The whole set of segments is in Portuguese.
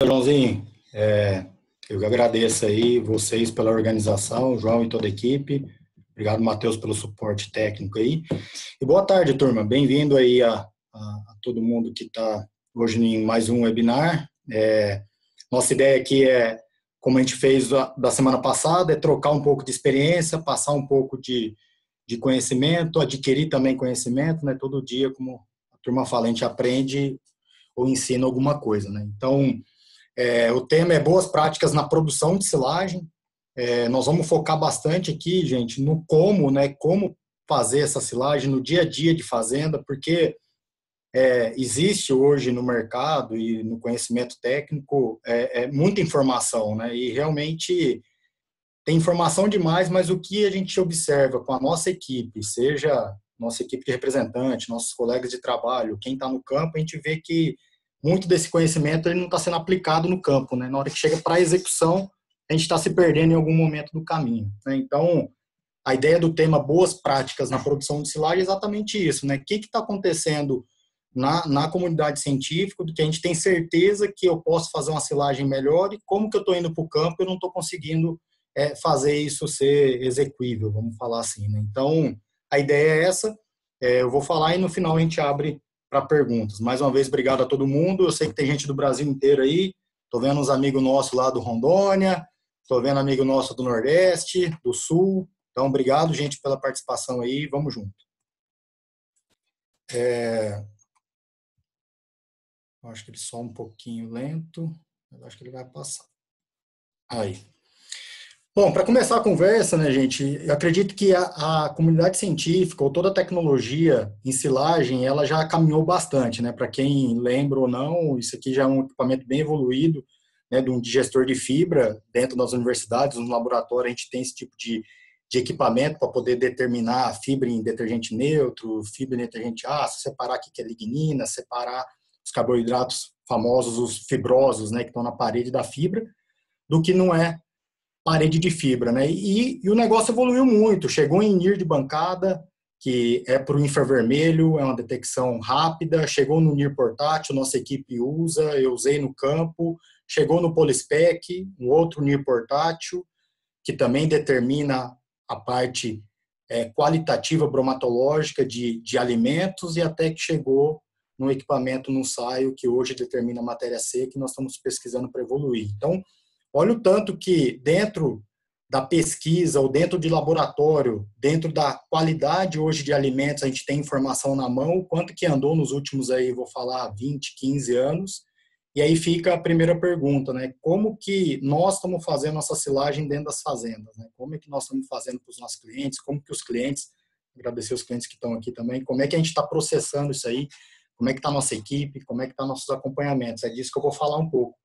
Joãozinho, eu que agradeço aí vocês pela organização, o João e toda a equipe. Obrigado, Matheus, pelo suporte técnico aí. E boa tarde, turma. Bem-vindo aí a todo mundo que está hoje em mais um webinar. Nossa ideia aqui como a gente fez da semana passada, é trocar um pouco de experiência, passar um pouco de conhecimento, adquirir também conhecimento, né? Todo dia, como a turma fala, a gente aprende ou ensina alguma coisa, né? Então, o tema é boas práticas na produção de silagem. Nós vamos focar bastante aqui, gente, no como, né? Como fazer essa silagem no dia a dia de fazenda, porque existe hoje no mercado e no conhecimento técnico muita informação, né? E realmente tem informação demais, mas o que a gente observa com a nossa equipe, seja nossa equipe de representante, nossos colegas de trabalho, quem está no campo, a gente vê que muito desse conhecimento ele não está sendo aplicado no campo, né? Na hora que chega para a execução, a gente está se perdendo em algum momento do caminho, né? Então, a ideia do tema boas práticas na produção de silagem é exatamente isso, né? O que está acontecendo na comunidade científica, do que a gente tem certeza que eu posso fazer uma silagem melhor e como que eu estou indo para o campo e eu não estou conseguindo fazer isso ser execuível, vamos falar assim, né? Então, a ideia é essa. Eu vou falar e no final a gente abre para perguntas. Mais uma vez, obrigado a todo mundo. Eu sei que tem gente do Brasil inteiro aí. Estou vendo uns amigos nossos lá do Rondônia, estou vendo amigo nosso do Nordeste, do Sul. Então, obrigado, gente, pela participação aí. Vamos junto. Acho que ele só um pouquinho lento, mas acho que ele vai passar. Aí. Bom, para começar a conversa, né, gente, eu acredito que a comunidade científica ou toda a tecnologia em silagem, ela já caminhou bastante, né? Para quem lembra ou não, isso aqui já é um equipamento bem evoluído, né, de um digestor de fibra dentro das universidades, no laboratório a gente tem esse tipo de equipamento para poder determinar a fibra em detergente neutro, fibra em detergente ácido, separar o que é lignina, separar os carboidratos famosos, os fibrosos, né, que estão na parede da fibra, do que não é parede de fibra, né? E o negócio evoluiu muito, chegou em NIR de bancada, que é para o infravermelho, é uma detecção rápida, chegou no NIR portátil, nossa equipe usa, eu usei no campo, chegou no Polispec, um outro NIR portátil, que também determina a parte qualitativa bromatológica de alimentos, e até que chegou no equipamento no saio, que hoje determina a matéria seca, que nós estamos pesquisando para evoluir. Então, olha o tanto que dentro da pesquisa ou dentro de laboratório, dentro da qualidade hoje de alimentos, a gente tem informação na mão, o quanto que andou nos últimos aí, vou falar, 20, 15 anos. E aí fica a primeira pergunta, né? Como que nós estamos fazendo nossa silagem dentro das fazendas, né? Como é que nós estamos fazendo para os nossos clientes? Como que os clientes, agradecer os clientes que estão aqui também, como é que a gente está processando isso aí? Como é que está a nossa equipe? Como é que estão nossos acompanhamentos? É disso que eu vou falar um pouco.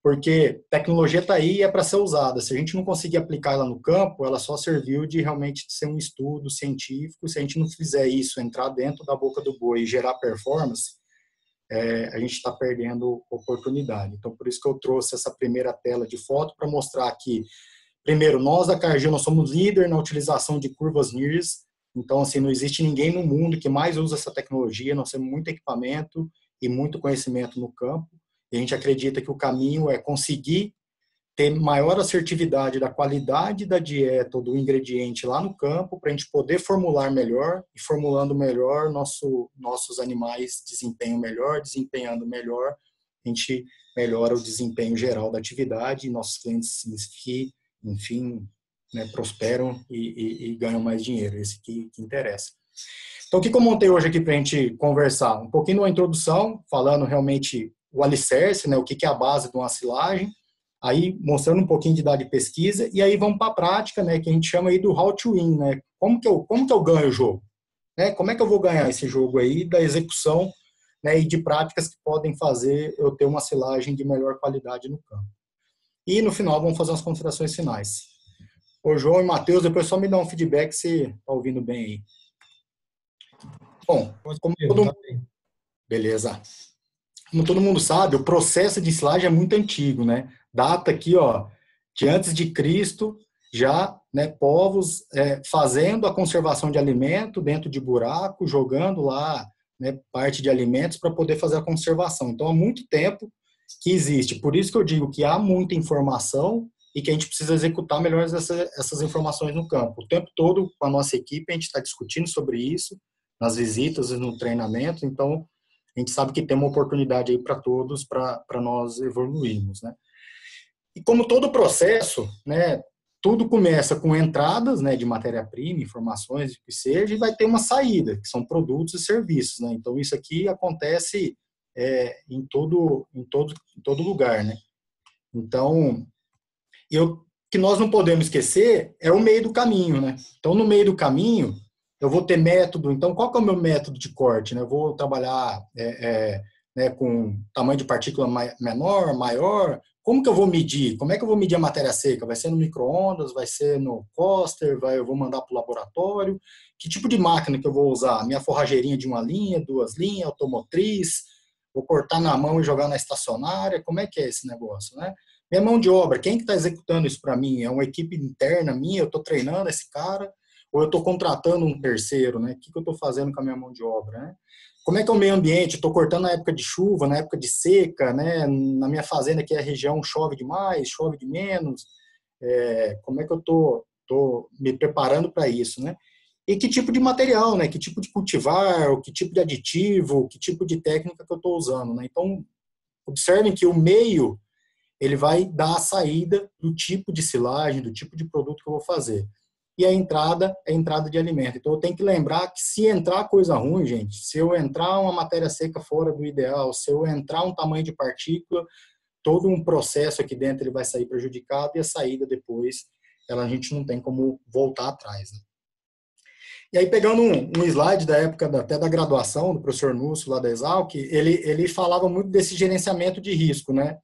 Porque tecnologia está aí e é para ser usada. Se a gente não conseguir aplicar ela no campo, ela só serviu de realmente ser um estudo científico. Se a gente não fizer isso, entrar dentro da boca do boi e gerar performance, a gente está perdendo oportunidade. Então, por isso que eu trouxe essa primeira tela de foto para mostrar que, primeiro, nós da Cargill, nós somos líder na utilização de curvas NIRS. Então, assim, não existe ninguém no mundo que mais usa essa tecnologia. Nós temos muito equipamento e muito conhecimento no campo. E a gente acredita que o caminho é conseguir ter maior assertividade da qualidade da dieta ou do ingrediente lá no campo, para a gente poder formular melhor, e formulando melhor, nossos animais desempenham melhor, desempenhando melhor, a gente melhora o desempenho geral da atividade, e nossos clientes, enfim, né, prosperam e ganham mais dinheiro, esse que interessa. Então, o que eu montei hoje aqui para a gente conversar? Um pouquinho uma introdução, falando realmente o alicerce, né, o que é a base de uma silagem, aí mostrando um pouquinho de dado de pesquisa, e aí vamos para a prática, né, que a gente chama aí do how to win, né, como que eu ganho o jogo? Né, como é que eu vou ganhar esse jogo aí da execução, né, e de práticas que podem fazer eu ter uma silagem de melhor qualidade no campo. E no final vamos fazer umas considerações finais. Ô João e Matheus, depois só me dá um feedback se está ouvindo bem aí. Bom, beleza. Como todo mundo sabe, o processo de silagem é muito antigo, né? Data aqui, ó, de antes de Cristo, já, né, povos fazendo a conservação de alimento dentro de buraco, jogando lá, né, parte de alimentos para poder fazer a conservação. Então, há muito tempo que existe. Por isso que eu digo que há muita informação e que a gente precisa executar melhor essas informações no campo. O tempo todo, com a nossa equipe, a gente está discutindo sobre isso, nas visitas e no treinamento, então a gente sabe que tem uma oportunidade aí para todos, para nós evoluirmos, né? E como todo processo, né, tudo começa com entradas, né, de matéria-prima, informações, o que seja, e vai ter uma saída, que são produtos e serviços, né? Então isso aqui acontece em todo lugar, né? Então, que nós não podemos esquecer é o meio do caminho, né? Então, no meio do caminho, eu vou ter método. Então, qual que é o meu método de corte, né? Eu vou trabalhar né, com tamanho de partícula menor, maior. Como que eu vou medir? Como é que eu vou medir a matéria seca? Vai ser no micro-ondas? Vai ser no Coster? Eu vou mandar para o laboratório? Que tipo de máquina que eu vou usar? Minha forrageirinha de 1 linha, 2 linhas, automotriz? Vou cortar na mão e jogar na estacionária? Como é que é esse negócio, né? Minha mão de obra, quem que está executando isso para mim? É uma equipe interna minha? Eu estou treinando esse cara? Ou eu estou contratando um terceiro, né? O que eu estou fazendo com a minha mão de obra, né? Como é que é o meio ambiente? Estou cortando na época de chuva, na época de seca, né? Na minha fazenda, que é a região, chove demais, chove de menos. Como é que eu estou me preparando para isso, né? E que tipo de material, né? Que tipo de cultivar, que tipo de aditivo, que tipo de técnica que eu estou usando, né? Então, observem que o meio ele vai dar a saída do tipo de silagem, do tipo de produto que eu vou fazer. E a entrada é a entrada de alimento. Então, eu tenho que lembrar que se entrar coisa ruim, gente, se eu entrar uma matéria seca fora do ideal, se eu entrar um tamanho de partícula, todo um processo aqui dentro ele vai sair prejudicado e a saída depois, a gente não tem como voltar atrás, né? E aí, pegando um slide da época até da graduação do professor Núcio, lá da Exalc, ele falava muito desse gerenciamento de risco, né?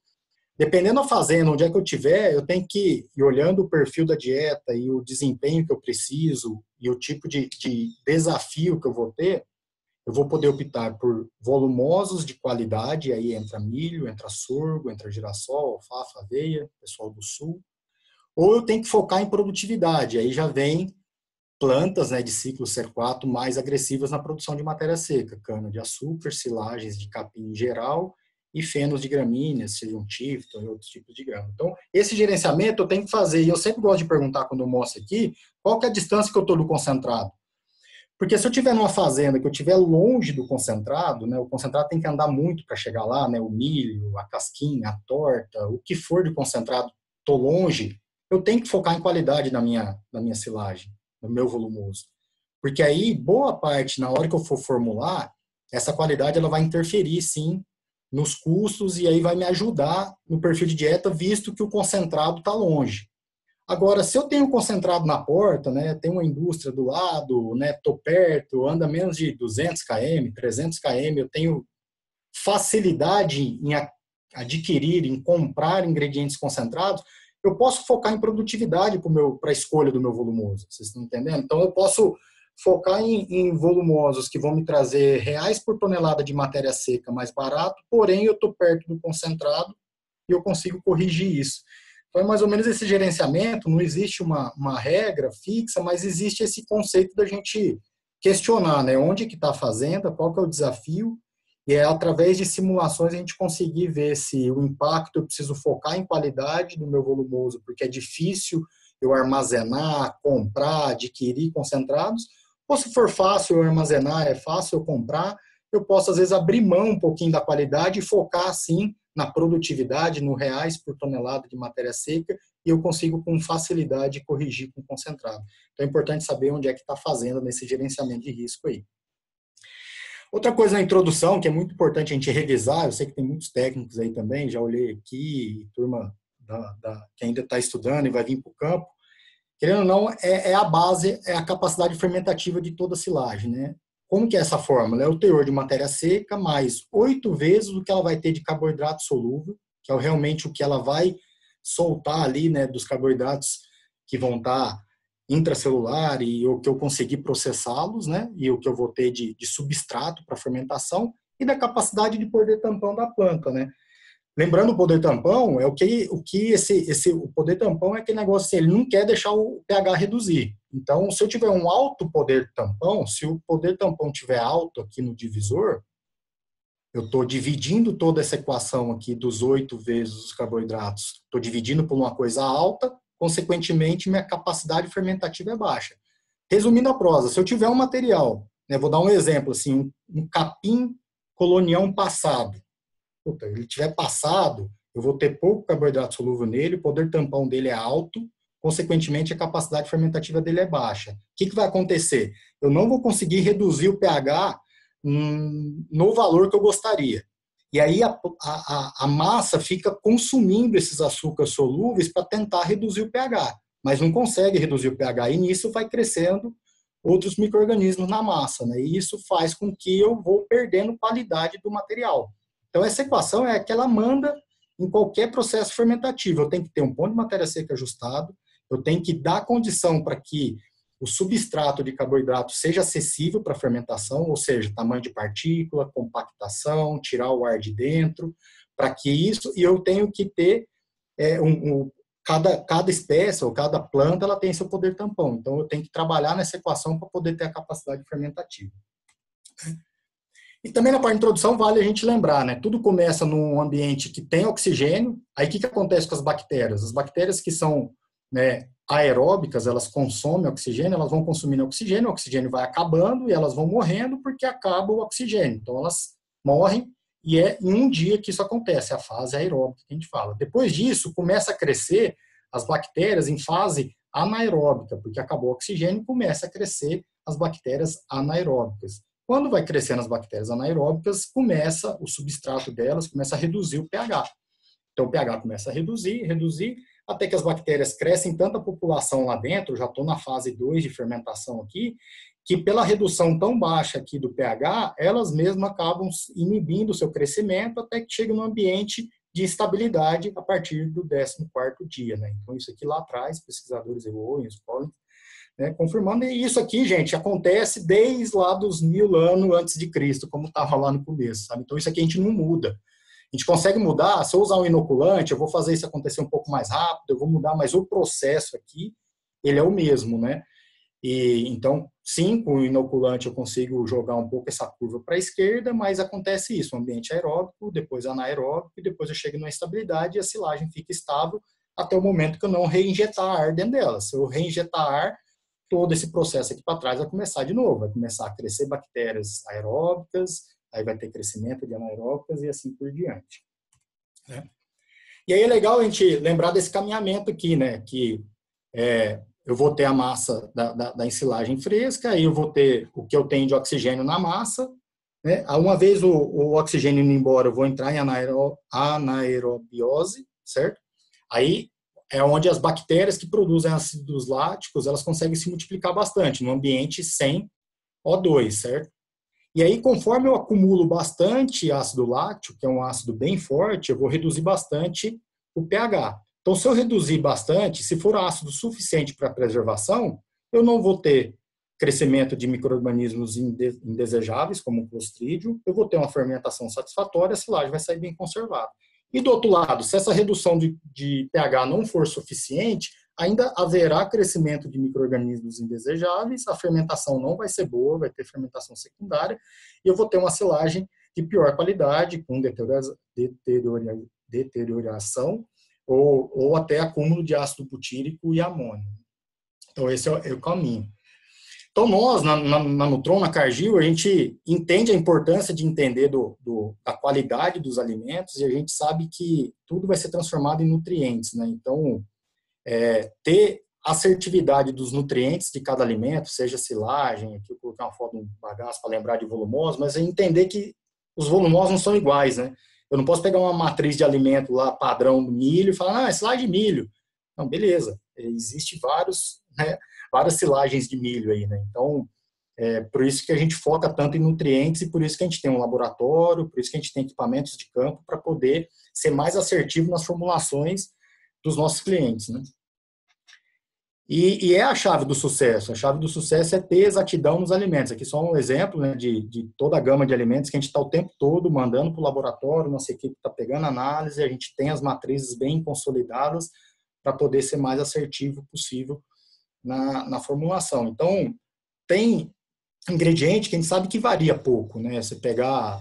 Dependendo da fazenda, onde é que eu tiver, eu tenho que ir olhando o perfil da dieta e o desempenho que eu preciso e o tipo de desafio que eu vou ter, eu vou poder optar por volumosos de qualidade, aí entra milho, entra sorgo, entra girassol, alfafa, aveia, pessoal do sul, ou eu tenho que focar em produtividade, aí já vem plantas, né, de ciclo C4 mais agressivas na produção de matéria seca, cana de açúcar, silagens de capim em geral e fenos de gramíneas, sejam tifton e outros tipos de grama. Então, esse gerenciamento eu tenho que fazer, e eu sempre gosto de perguntar quando eu mostro aqui, qual que é a distância que eu estou do concentrado. Porque se eu estiver numa fazenda que eu estiver longe do concentrado, né, o concentrado tem que andar muito para chegar lá, né, o milho, a casquinha, a torta, o que for de concentrado, estou longe, eu tenho que focar em qualidade na minha silagem, no meu volumoso. Porque aí, boa parte, na hora que eu for formular, essa qualidade ela vai interferir, sim, nos custos e aí vai me ajudar no perfil de dieta, visto que o concentrado está longe. Agora, se eu tenho concentrado na porta, né, tem uma indústria do lado, né, tô perto, anda menos de 200 km, 300 km, eu tenho facilidade em adquirir, em comprar ingredientes concentrados, eu posso focar em produtividade para a escolha do meu volumoso. Vocês estão entendendo? Então, eu posso focar em volumosos que vão me trazer reais por tonelada de matéria seca mais barato, porém eu estou perto do concentrado e eu consigo corrigir isso. Então, é mais ou menos esse gerenciamento, não existe uma regra fixa, mas existe esse conceito da gente questionar, né? Onde que está a fazenda, qual que é o desafio, e é através de simulações a gente conseguir ver se o impacto eu preciso focar em qualidade do meu volumoso, porque é difícil eu armazenar, comprar, adquirir concentrados, ou se for fácil eu armazenar, é fácil eu comprar, eu posso às vezes abrir mão um pouquinho da qualidade e focar assim na produtividade, no reais por tonelada de matéria seca, e eu consigo com facilidade corrigir com concentrado. Então é importante saber onde é que está fazendo nesse gerenciamento de risco aí. Outra coisa na introdução, que é muito importante a gente revisar, eu sei que tem muitos técnicos aí também, já olhei aqui, turma que ainda está estudando e vai vir para o campo, querendo ou não, é a base, é a capacidade fermentativa de toda a silagem, né? Como que é essa fórmula? É o teor de matéria seca mais 8 vezes o que ela vai ter de carboidrato solúvel, que é realmente o que ela vai soltar ali, né, dos carboidratos que vão estar intracelular e o que eu conseguir processá-los, né, e o que eu vou ter de substrato para fermentação e da capacidade de poder tampão da planta, né? Lembrando o poder tampão, é o poder tampão é aquele negócio assim, ele não quer deixar o pH reduzir. Então, se eu tiver um alto poder tampão, se o poder tampão tiver alto aqui no divisor, eu estou dividindo toda essa equação aqui dos 8 vezes os carboidratos, estou dividindo por uma coisa alta, consequentemente, minha capacidade fermentativa é baixa. Resumindo a prosa, se eu tiver um material, né, vou dar um exemplo, assim, um capim colonião passado, puta, ele tiver passado, eu vou ter pouco carboidrato solúvel nele, o poder tampão dele é alto, consequentemente, a capacidade fermentativa dele é baixa. O que vai acontecer? Eu não vou conseguir reduzir o pH no valor que eu gostaria. E aí a massa fica consumindo esses açúcares solúveis para tentar reduzir o pH, mas não consegue reduzir o pH. E nisso vai crescendo outros micro-organismos na massa, né? E isso faz com que eu vou perdendo qualidade do material. Então, essa equação é que ela manda em qualquer processo fermentativo. Eu tenho que ter um ponto de matéria seca ajustado, eu tenho que dar condição para que o substrato de carboidrato seja acessível para a fermentação, ou seja, tamanho de partícula, compactação, tirar o ar de dentro, para que isso, e eu tenho que ter cada espécie ou cada planta ela tem seu poder tampão, então eu tenho que trabalhar nessa equação para poder ter a capacidade fermentativa. E também na parte de introdução vale a gente lembrar, né? Tudo começa num ambiente que tem oxigênio, aí o que acontece com as bactérias? As bactérias que são, né, aeróbicas, elas consomem oxigênio, elas vão consumindo oxigênio, o oxigênio vai acabando e elas vão morrendo porque acaba o oxigênio. Então elas morrem e é em um dia que isso acontece, a fase aeróbica que a gente fala. Depois disso, começa a crescer as bactérias em fase anaeróbica, porque acabou o oxigênio, começa a crescer as bactérias anaeróbicas. Quando vai crescendo as bactérias anaeróbicas, começa o substrato delas, começa a reduzir o pH. Então o pH começa a reduzir, até que as bactérias crescem tanta população lá dentro, já estou na fase 2 de fermentação aqui, que pela redução tão baixa aqui do pH, elas mesmas acabam inibindo o seu crescimento até que chega num ambiente de estabilidade a partir do 14º dia, né? Então isso aqui lá atrás, pesquisadores Eoin, Collins, né, confirmando, e isso aqui, gente, acontece desde lá dos 1000 anos antes de Cristo, como estava lá no começo, sabe? Então isso aqui a gente não muda. A gente consegue mudar, se eu usar um inoculante, eu vou fazer isso acontecer um pouco mais rápido, eu vou mudar, mas o processo aqui, ele é o mesmo, né? E então, sim, com o inoculante eu consigo jogar um pouco essa curva para a esquerda, mas acontece isso, um ambiente aeróbico, depois anaeróbico, e depois eu chego numa estabilidade e a silagem fica estável até o momento que eu não reinjetar ar dentro dela. Se eu reinjetar ar, todo esse processo aqui para trás vai começar de novo, vai começar a crescer bactérias aeróbicas, aí vai ter crescimento de anaeróbicas e assim por diante, né? E aí é legal a gente lembrar desse caminhamento aqui, né? Que eu vou ter a massa da ensilagem fresca, aí eu vou ter o que eu tenho de oxigênio na massa, né? Uma vez o oxigênio indo embora, eu vou entrar em anaerobiose, certo? Aí é onde as bactérias que produzem ácidos láticos, elas conseguem se multiplicar bastante, num ambiente sem O2, certo? E aí, conforme eu acumulo bastante ácido lático, que é um ácido bem forte, eu vou reduzir bastante o pH. Então, se eu reduzir bastante, se for ácido suficiente para preservação, eu não vou ter crescimento de micro-organismos indesejáveis, como o Clostridium, eu vou ter uma fermentação satisfatória, a silagem vai sair bem conservada. E do outro lado, se essa redução de pH não for suficiente, ainda haverá crescimento de micro-organismos indesejáveis, a fermentação não vai ser boa, vai ter fermentação secundária, e eu vou ter uma silagem de pior qualidade, com deterioração, ou até acúmulo de ácido butírico e amônio. Então, esse é o caminho. Então, nós, na Nutron, na Cargill, a gente entende a importância de entender da qualidade dos alimentos e a gente sabe que tudo vai ser transformado em nutrientes, né? Então, ter assertividade dos nutrientes de cada alimento, seja silagem, aqui eu coloquei uma foto de um bagaço para lembrar de volumosos, mas é entender que os volumosos não são iguais, né? Eu não posso pegar uma matriz de alimento lá, padrão do milho, e falar, é silagem de milho. Não, beleza, existe várias silagens de milho aí, né? Então, por isso que a gente foca tanto em nutrientes e por isso que a gente tem um laboratório, por isso que a gente tem equipamentos de campo para poder ser mais assertivo nas formulações dos nossos clientes, né? E é a chave do sucesso. A chave do sucesso é ter exatidão nos alimentos. Aqui só um exemplo, né, de toda a gama de alimentos que a gente está o tempo todo mandando para o laboratório, nossa equipe está pegando análise, a gente tem as matrizes bem consolidadas para poder ser mais assertivo possível na formulação. Então, tem ingrediente que a gente sabe que varia pouco, né? Você pegar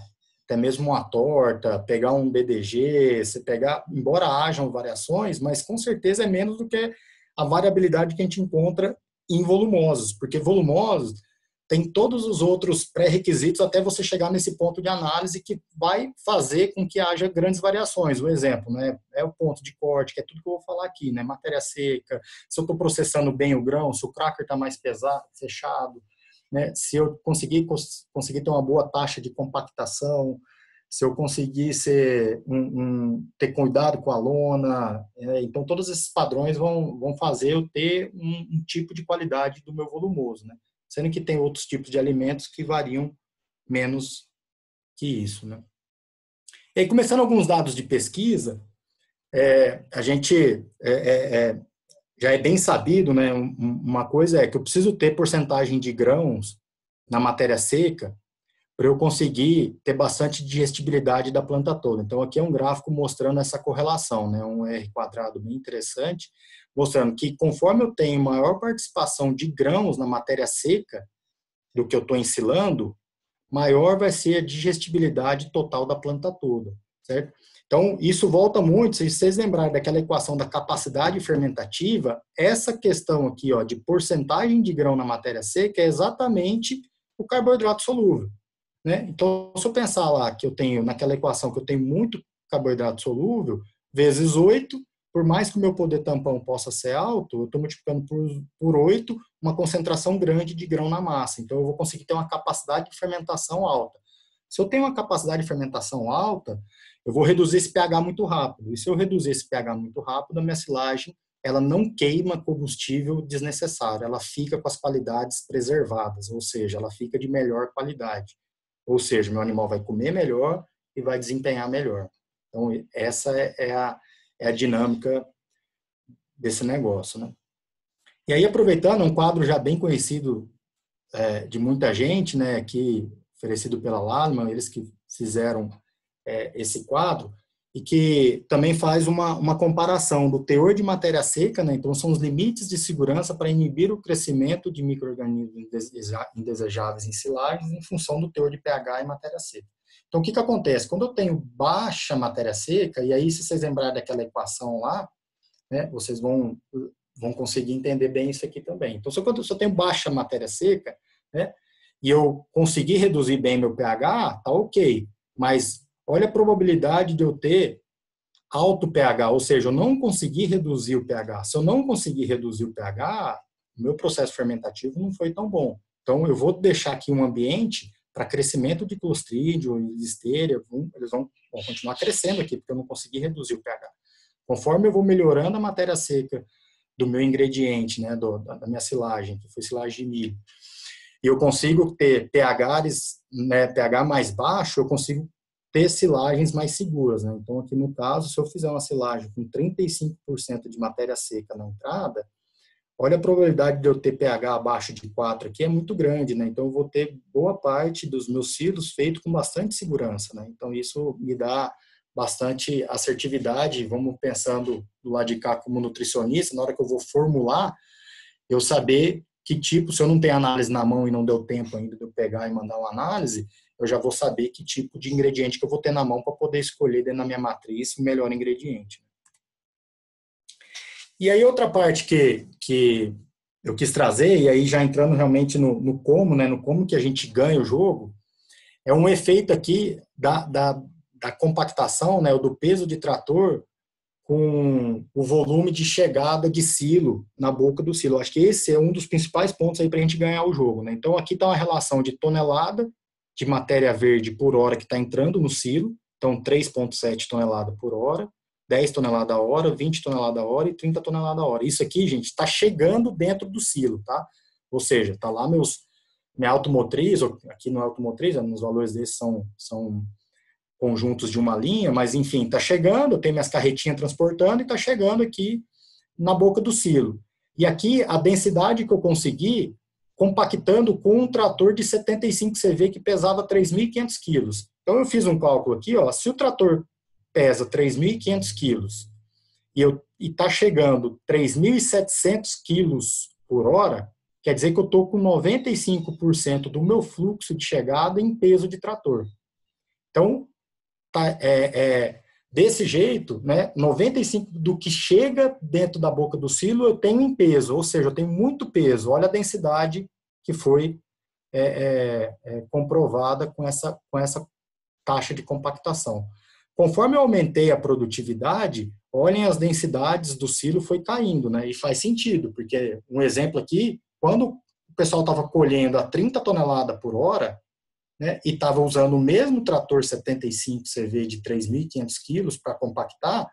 até mesmo uma torta, pegar um BDG, você pegar, embora hajam variações, mas com certeza é menos do que a variabilidade que a gente encontra em volumosos, porque volumosos tem todos os outros pré-requisitos até você chegar nesse ponto de análise que vai fazer com que haja grandes variações. O exemplo, né, é o ponto de corte, que é tudo que eu vou falar aqui, né, matéria seca, se eu estou processando bem o grão, se o cracker está mais pesado, fechado, né, se eu conseguir ter uma boa taxa de compactação, se eu conseguir ter cuidado com a lona, então todos esses padrões vão fazer eu ter um tipo de qualidade do meu volumoso, né? Sendo que tem outros tipos de alimentos que variam menos que isso, né? E aí, começando alguns dados de pesquisa, a gente já é bem sabido, né? Uma coisa é que eu preciso ter porcentagem de grãos na matéria seca para eu conseguir ter bastante digestibilidade da planta toda. Então, aqui é um gráfico mostrando essa correlação, né? Um R quadrado bem interessante, mostrando que conforme eu tenho maior participação de grãos na matéria seca do que eu estou ensilando, maior vai ser a digestibilidade total da planta toda, certo? Então, isso volta muito, se vocês lembrarem daquela equação da capacidade fermentativa, essa questão aqui, ó, de porcentagem de grão na matéria seca é exatamente o carboidrato solúvel, né? Então, se eu pensar lá que eu tenho, naquela equação, que eu tenho muito carboidrato solúvel, vezes 8, por mais que o meu poder tampão possa ser alto, eu estou multiplicando por 8 uma concentração grande de grão na massa. Então, eu vou conseguir ter uma capacidade de fermentação alta. Se eu tenho uma capacidade de fermentação alta, eu vou reduzir esse pH muito rápido. E se eu reduzir esse pH muito rápido, a minha silagem ela não queima combustível desnecessário, ela fica com as qualidades preservadas, ou seja, ela fica de melhor qualidade. Ou seja, meu animal vai comer melhor e vai desempenhar melhor. Então, essa é a dinâmica desse negócio, né? E aí, aproveitando, um quadro já bem conhecido de muita gente, né, aqui oferecido pela Lalman, eles que fizeram esse quadro, e que também faz uma comparação do teor de matéria seca, né, então são os limites de segurança para inibir o crescimento de micro-organismos indesejáveis em silagens em função do teor de pH e matéria seca. Então, o que acontece? Quando eu tenho baixa matéria seca, e aí se vocês lembrarem daquela equação lá, né, vocês vão conseguir entender bem isso aqui também. Então, se eu tenho baixa matéria seca, né, e eu conseguir reduzir bem meu pH, tá ok. Mas olha a probabilidade de eu ter alto pH, ou seja, eu não conseguir reduzir o pH. Se eu não conseguir reduzir o pH, o meu processo fermentativo não foi tão bom. Então, eu vou deixar aqui um ambiente para crescimento de Clostridium e Listeria, eles vão continuar crescendo aqui, porque eu não consegui reduzir o pH. Conforme eu vou melhorando a matéria seca do meu ingrediente, né, da minha silagem, que foi silagem de milho, e eu consigo ter pH mais baixo, eu consigo ter silagens mais seguras, né? Então, aqui no caso, se eu fizer uma silagem com 35% de matéria seca na entrada, olha a probabilidade de eu ter pH abaixo de 4 aqui é muito grande, né? Então, eu vou ter boa parte dos meus silos feito com bastante segurança, né? Então, isso me dá bastante assertividade. Vamos pensando do lado de cá como nutricionista, na hora que eu vou formular, eu saber que tipo, se eu não tenho análise na mão e não deu tempo ainda de eu pegar e mandar uma análise, eu já vou saber que tipo de ingrediente que eu vou ter na mão para poder escolher dentro da minha matriz o melhor ingrediente. E aí outra parte que eu quis trazer, e aí já entrando realmente no como, né, no como que a gente ganha o jogo, é um efeito aqui da compactação, né, do peso de trator com o volume de chegada de silo na boca do silo. Acho que esse é um dos principais pontos aí para a gente ganhar o jogo, né? Então, aqui está uma relação de tonelada de matéria verde por hora que está entrando no silo. Então, 3,7 toneladas por hora, 10 toneladas a hora, 20 toneladas a hora e 30 toneladas a hora. Isso aqui, gente, está chegando dentro do silo, tá? Ou seja, está lá minha automotriz, aqui no automotriz, nos valores desses são conjuntos de uma linha, mas enfim, está chegando, eu tenho minhas carretinhas transportando e está chegando aqui na boca do silo. E aqui a densidade que eu consegui, compactando com um trator de 75 CV que pesava 3.500 quilos. Então eu fiz um cálculo aqui, ó, se o trator pesa 3.500 quilos e está chegando 3.700 quilos por hora, quer dizer que eu estou com 95% do meu fluxo de chegada em peso de trator. Então, tá, desse jeito, né, 95% do que chega dentro da boca do silo eu tenho em peso, ou seja, eu tenho muito peso. Olha a densidade que foi comprovada com essa taxa de compactação. Conforme eu aumentei a produtividade, olhem as densidades do silo foi caindo, né? E faz sentido, porque um exemplo aqui, quando o pessoal estava colhendo a 30 toneladas por hora, né, e estava usando o mesmo trator 75 CV de 3.500 quilos para compactar,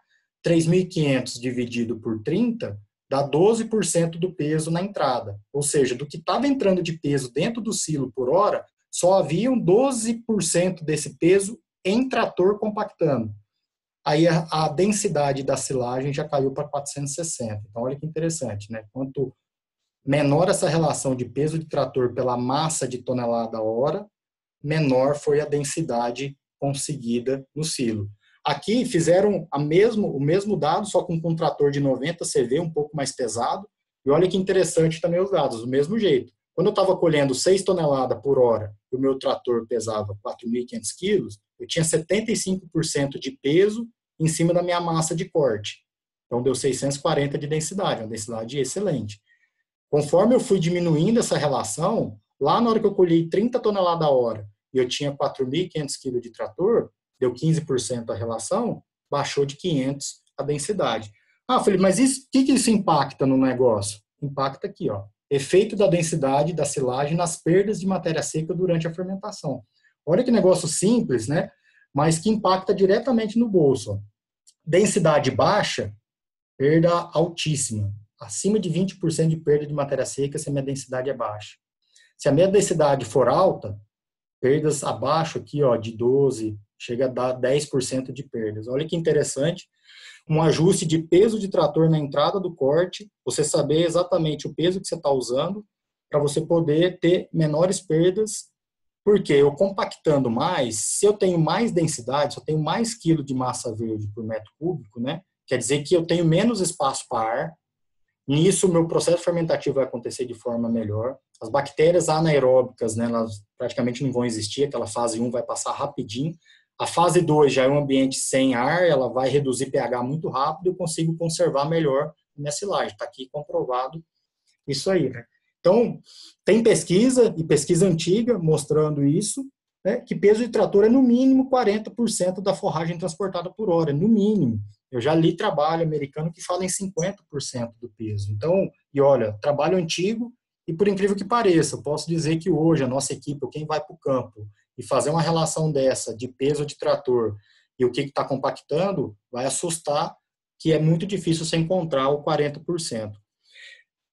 3.500 dividido por 30 dá 12% do peso na entrada. Ou seja, do que estava entrando de peso dentro do silo por hora, só haviam 12% desse peso em trator compactando. Aí a densidade da silagem já caiu para 460. Então, olha que interessante, né? Quanto menor essa relação de peso de trator pela massa de tonelada a hora, menor foi a densidade conseguida no silo. Aqui fizeram o mesmo dado, só com um trator de 90 CV, um pouco mais pesado, e olha que interessante também os dados, do mesmo jeito. Quando eu estava colhendo 6 toneladas por hora e o meu trator pesava 4.500 quilos, eu tinha 75% de peso em cima da minha massa de corte. Então deu 640 de densidade, uma densidade excelente. Conforme eu fui diminuindo essa relação, lá na hora que eu colhei 30 toneladas a hora e eu tinha 4.500 quilos de trator, deu 15% a relação, baixou de 500 a densidade. Ah, Felipe, mas o que isso impacta no negócio? Impacta aqui, ó, efeito da densidade da silagem nas perdas de matéria seca durante a fermentação. Olha que negócio simples, né? Mas que impacta diretamente no bolso. Ó. Densidade baixa, perda altíssima. Acima de 20% de perda de matéria seca se a minha densidade é baixa. Se a minha densidade for alta, perdas abaixo aqui, ó, de 12, chega a dar 10% de perdas. Olha que interessante, um ajuste de peso de trator na entrada do corte, você saber exatamente o peso que você está usando, para você poder ter menores perdas, porque eu compactando mais, se eu tenho mais densidade, se eu tenho mais quilo de massa verde por metro cúbico, né, quer dizer que eu tenho menos espaço para ar, nisso, o meu processo fermentativo vai acontecer de forma melhor. As bactérias anaeróbicas, né, elas praticamente não vão existir, aquela fase 1 vai passar rapidinho. A fase 2 já é um ambiente sem ar, ela vai reduzir pH muito rápido e eu consigo conservar melhor minha silagem. Está aqui comprovado isso aí. Né? Então, tem pesquisa, e pesquisa antiga, mostrando isso, né, que peso de trator é no mínimo 40% da forragem transportada por hora, no mínimo. Eu já li trabalho americano que fala em 50% do peso. Então, e olha, trabalho antigo, e por incrível que pareça, eu posso dizer que hoje a nossa equipe, quem vai para o campo e fazer uma relação dessa de peso de trator e o que está compactando, vai assustar que é muito difícil você encontrar o 40%.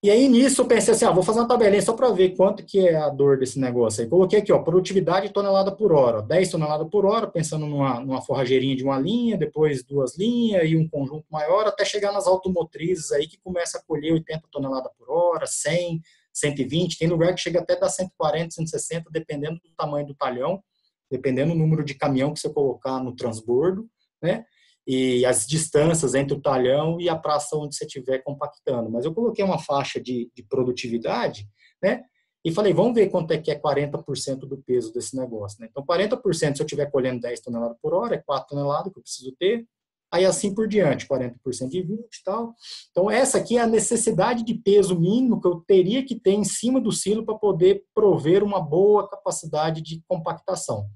E aí, nisso, eu pensei assim, vou fazer uma tabelinha só para ver quanto que é a dor desse negócio. Aí coloquei aqui, ó, produtividade tonelada por hora. 10 toneladas por hora, pensando numa forrageirinha de uma linha, depois 2 linhas e um conjunto maior, até chegar nas automotrizes aí, que começa a colher 80 toneladas por hora, 100, 120. Tem lugar que chega até dar 140, 160, dependendo do tamanho do talhão, dependendo do número de caminhão que você colocar no transbordo, né? E as distâncias entre o talhão e a praça onde você estiver compactando. Mas eu coloquei uma faixa de produtividade, né? E falei, vamos ver quanto é que é 40% do peso desse negócio. Né? Então, 40%, se eu estiver colhendo 10 toneladas por hora, é 4 toneladas que eu preciso ter. Aí, assim por diante, 40% de 20 e tal. Então, essa aqui é a necessidade de peso mínimo que eu teria que ter em cima do silo para poder prover uma boa capacidade de compactação.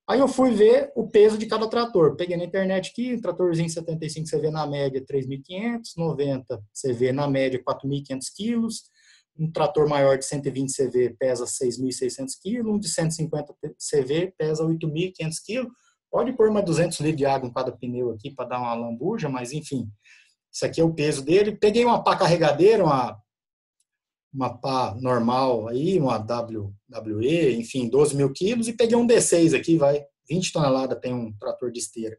Aí eu fui ver o peso de cada trator. Peguei na internet aqui, tratorzinho 75 CV na média 3.500, 90 CV na média 4.500 quilos, um trator maior de 120 CV pesa 6.600 quilos, um de 150 CV pesa 8.500 quilos. Pode pôr mais 200 litros de água em cada pneu aqui para dar uma lambuja, mas enfim, isso aqui é o peso dele. Peguei uma pá carregadeira, uma pá normal aí, uma WE, enfim, 12.000 quilos, e peguei um D6 aqui, 20 toneladas tem um trator de esteira.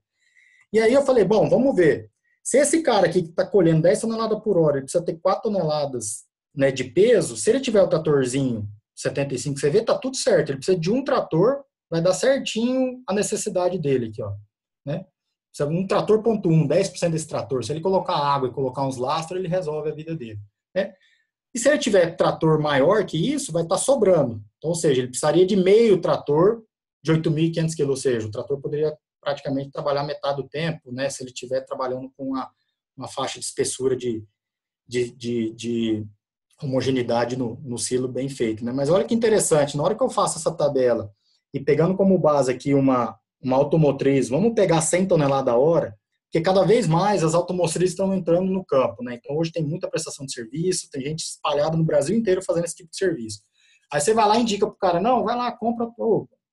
E aí eu falei, bom, vamos ver. Se esse cara aqui que está colhendo 10 toneladas por hora, ele precisa ter 4 toneladas, né, de peso, se ele tiver o tratorzinho 75 CV, tá tudo certo. Ele precisa de um trator, vai dar certinho a necessidade dele aqui, ó, né? Um trator ponto 1, 10% desse trator, se ele colocar água e colocar uns lastros, ele resolve a vida dele, né? E se ele tiver trator maior que isso, vai estar sobrando. Então, ou seja, ele precisaria de meio trator de 8.500 quilos, ou seja, o trator poderia praticamente trabalhar metade do tempo, né, se ele estiver trabalhando com uma faixa de espessura de homogeneidade no silo bem feito, né? Mas olha que interessante, na hora que eu faço essa tabela e pegando como base aqui uma automotriz, vamos pegar 100 toneladas a hora, porque cada vez mais as automotrizes estão entrando no campo, né? Então hoje tem muita prestação de serviço, tem gente espalhada no Brasil inteiro fazendo esse tipo de serviço. Aí você vai lá e indica pro cara, não, vai lá, compra,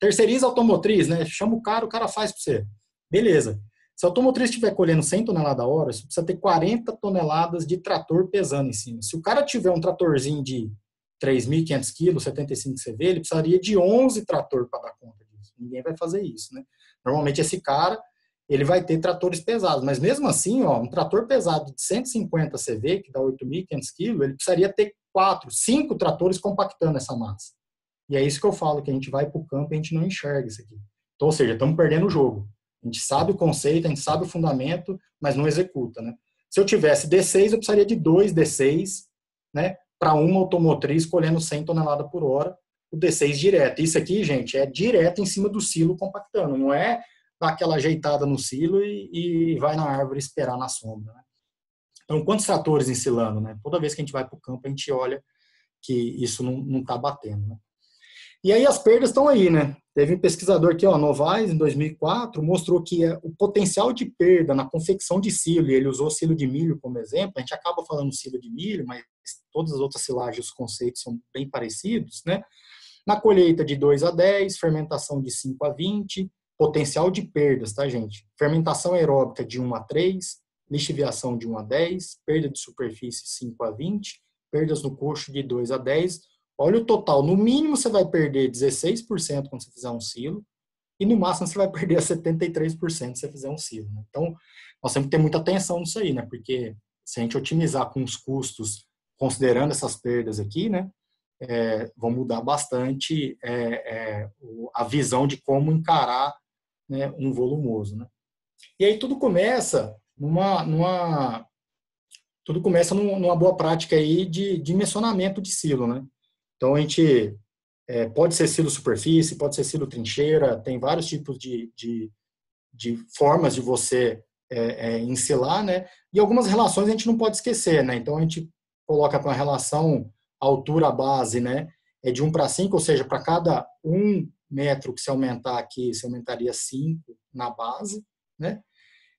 terceiriza a automotriz, né? Chama o cara faz para você. Beleza. Se a automotriz estiver colhendo 100 toneladas a hora, você precisa ter 40 toneladas de trator pesando em cima. Se o cara tiver um tratorzinho de 3.500 quilos, 75 CV, ele precisaria de 11 trator para dar conta disso. Ninguém vai fazer isso, né? Normalmente esse cara, ele vai ter tratores pesados, mas mesmo assim, ó, um trator pesado de 150 CV, que dá 8.500 quilos, ele precisaria ter 4, 5 tratores compactando essa massa. E é isso que eu falo, que a gente vai para o campo e a gente não enxerga isso aqui. Então, ou seja, estamos perdendo o jogo. A gente sabe o conceito, a gente sabe o fundamento, mas não executa, né? Se eu tivesse D6, eu precisaria de 2 D6, né, para uma automotriz colhendo 100 toneladas por hora, o D6 direto. Isso aqui, gente, é direto em cima do silo compactando, não é dar aquela ajeitada no silo e vai na árvore esperar na sombra, né? Então, quantos tratores ensilando, né? Toda vez que a gente vai para o campo, a gente olha que isso não está batendo, né? E aí as perdas estão aí, né? Teve um pesquisador aqui, ó, Novaes, em 2004, mostrou que o potencial de perda na confecção de silo, e ele usou silo de milho como exemplo, a gente acaba falando silo de milho, mas todas as outras silagens, os conceitos são bem parecidos, né? Na colheita de 2 a 10, fermentação de 5 a 20, potencial de perdas, tá, gente? Fermentação aeróbica de 1 a 3, lixiviação de 1 a 10, perda de superfície 5 a 20, perdas no coxo de 2 a 10. Olha o total. No mínimo você vai perder 16% quando você fizer um silo, e no máximo você vai perder 73% se você fizer um silo, né? Então, nós temos que ter muita atenção nisso aí, né? Porque se a gente otimizar com os custos, considerando essas perdas aqui, né? Vão mudar bastante a visão de como encarar, né, um volumoso, né? E aí tudo começa numa boa prática aí de dimensionamento de silo, né? Então a gente pode ser silo superfície, pode ser silo trincheira, tem vários tipos de formas de você ensilar, né? E algumas relações a gente não pode esquecer, né? Então a gente coloca com a relação altura-base, né? É de 1 para 5, ou seja, para cada 1 metro que se aumentar aqui, se aumentaria 5 na base, né?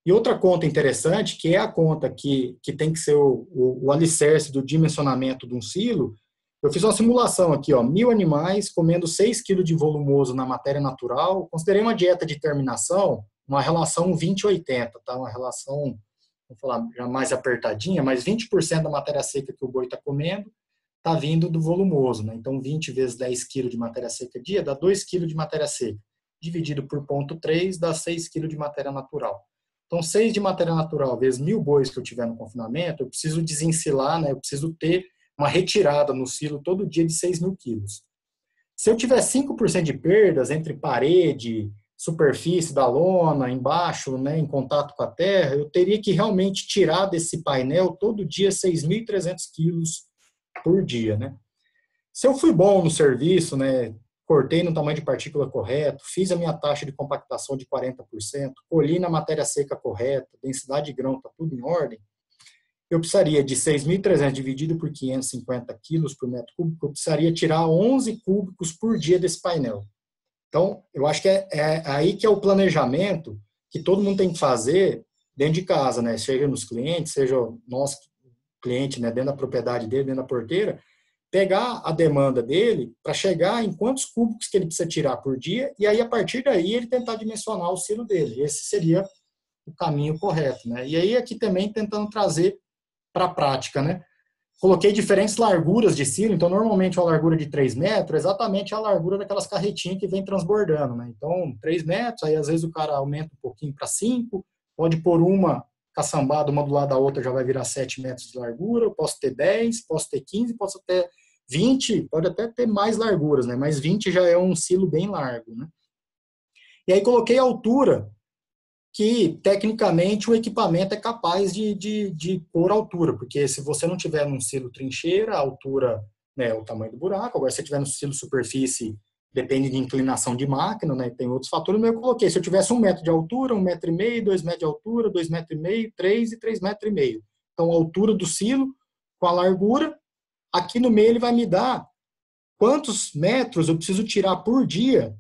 E outra conta interessante, que é a conta que tem que ser o alicerce do dimensionamento de um silo, eu fiz uma simulação aqui, ó, 1.000 animais comendo 6 kg de volumoso na matéria natural, considerei uma dieta de terminação, uma relação 20-80, tá? Uma relação, vamos falar, já mais apertadinha, mas 20% da matéria seca que o boi está comendo está vindo do volumoso, né? Então 20 vezes 10 kg de matéria seca dia dá 2 kg de matéria seca, dividido por 0,3 dá 6 kg de matéria natural. Então 6 de matéria natural vezes 1.000 bois que eu tiver no confinamento, eu preciso desensilar, né? Eu preciso ter uma retirada no silo todo dia de 6.000 quilos. Se eu tiver 5% de perdas entre parede, superfície da lona, embaixo, né, em contato com a terra, eu teria que realmente tirar desse painel todo dia 6.300 quilos por dia, né? Se eu fui bom no serviço, né, cortei no tamanho de partícula correto, fiz a minha taxa de compactação de 40%, colhi na matéria seca correta, densidade de grão está tudo em ordem, eu precisaria de 6.300 dividido por 550 quilos por metro cúbico, eu precisaria tirar 11 cúbicos por dia desse painel. Então, eu acho que é aí que é o planejamento que todo mundo tem que fazer dentro de casa, né? Seja nos clientes, seja o nosso cliente, né, dentro da propriedade dele, dentro da porteira, pegar a demanda dele para chegar em quantos cúbicos que ele precisa tirar por dia e aí, a partir daí, ele tentar dimensionar o silo dele. Esse seria o caminho correto, né? E aí, aqui também, tentando trazer para a prática, né? Coloquei diferentes larguras de silo, então normalmente a largura de 3 metros é exatamente a largura daquelas carretinhas que vem transbordando, né? Então 3 metros, aí às vezes o cara aumenta um pouquinho para 5, pode pôr uma caçambada uma do lado da outra, já vai virar 7 metros de largura, eu posso ter 10, posso ter 15, posso ter 20, pode até ter mais larguras, né? Mas 20 já é um silo bem largo, né? E aí coloquei a altura que, tecnicamente, o equipamento é capaz de pôr altura, porque se você não tiver num silo trincheira, a altura, né, é o tamanho do buraco. Agora, se você tiver no silo superfície, depende de inclinação de máquina, né? Tem outros fatores, mas eu coloquei, se eu tivesse 1 metro de altura, 1,5 m, 2 metros de altura, 2,5 m, 3 e 3,5 m. Então, a altura do silo com a largura, aqui no meio ele vai me dar quantos metros eu preciso tirar por dia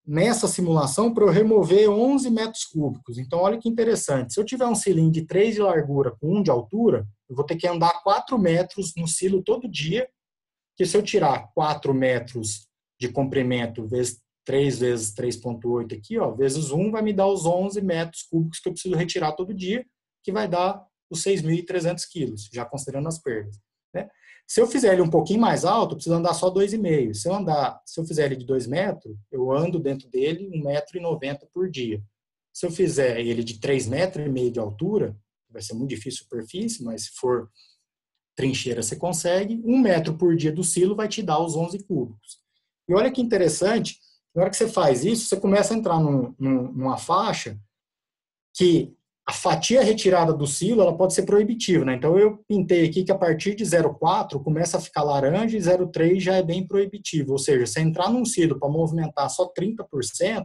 nessa simulação para eu remover 11 metros cúbicos. Então, olha que interessante. Se eu tiver um cilindro de 3 de largura com 1 de altura, eu vou ter que andar 4 metros no silo todo dia, que se eu tirar 4 metros de comprimento vezes 3 vezes 3,8 aqui, ó, vezes 1, vai me dar os 11 metros cúbicos que eu preciso retirar todo dia, que vai dar os 6.300 quilos, já considerando as perdas. Né? Se eu fizer ele um pouquinho mais alto, eu preciso andar só 2,5. Se eu fizer ele de 2 metros, eu ando dentro dele 1,90 m por dia. Se eu fizer ele de 3,5 m de altura, vai ser muito difícil superfície, mas se for trincheira você consegue, 1 metro por dia do silo vai te dar os 11 cúbicos. E olha que interessante, na hora que você faz isso, você começa a entrar numa faixa que a fatia retirada do silo ela pode ser proibitiva. Né? Então, eu pintei aqui que a partir de 0,4 começa a ficar laranja e 0,3 já é bem proibitivo. Ou seja, se entrar num silo para movimentar só 30%,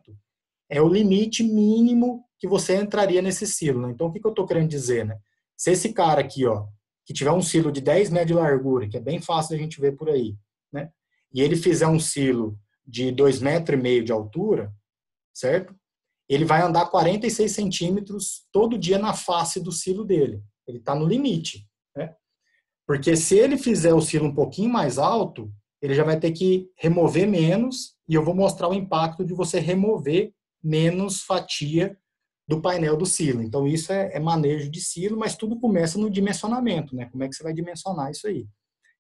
é o limite mínimo que você entraria nesse silo. Né? Então, o que eu estou querendo dizer? Né? Se esse cara aqui, ó, que tiver um silo de 10 metros de largura, que é bem fácil a gente ver por aí, né? E ele fizer um silo de 2,5 metros de altura, certo? Ele vai andar 46 centímetros todo dia na face do silo dele. Ele está no limite. Né? Porque se ele fizer o silo um pouquinho mais alto, ele já vai ter que remover menos, e eu vou mostrar o impacto de você remover menos fatia do painel do silo. Então, isso é manejo de silo, mas tudo começa no dimensionamento, né? Como é que você vai dimensionar isso aí?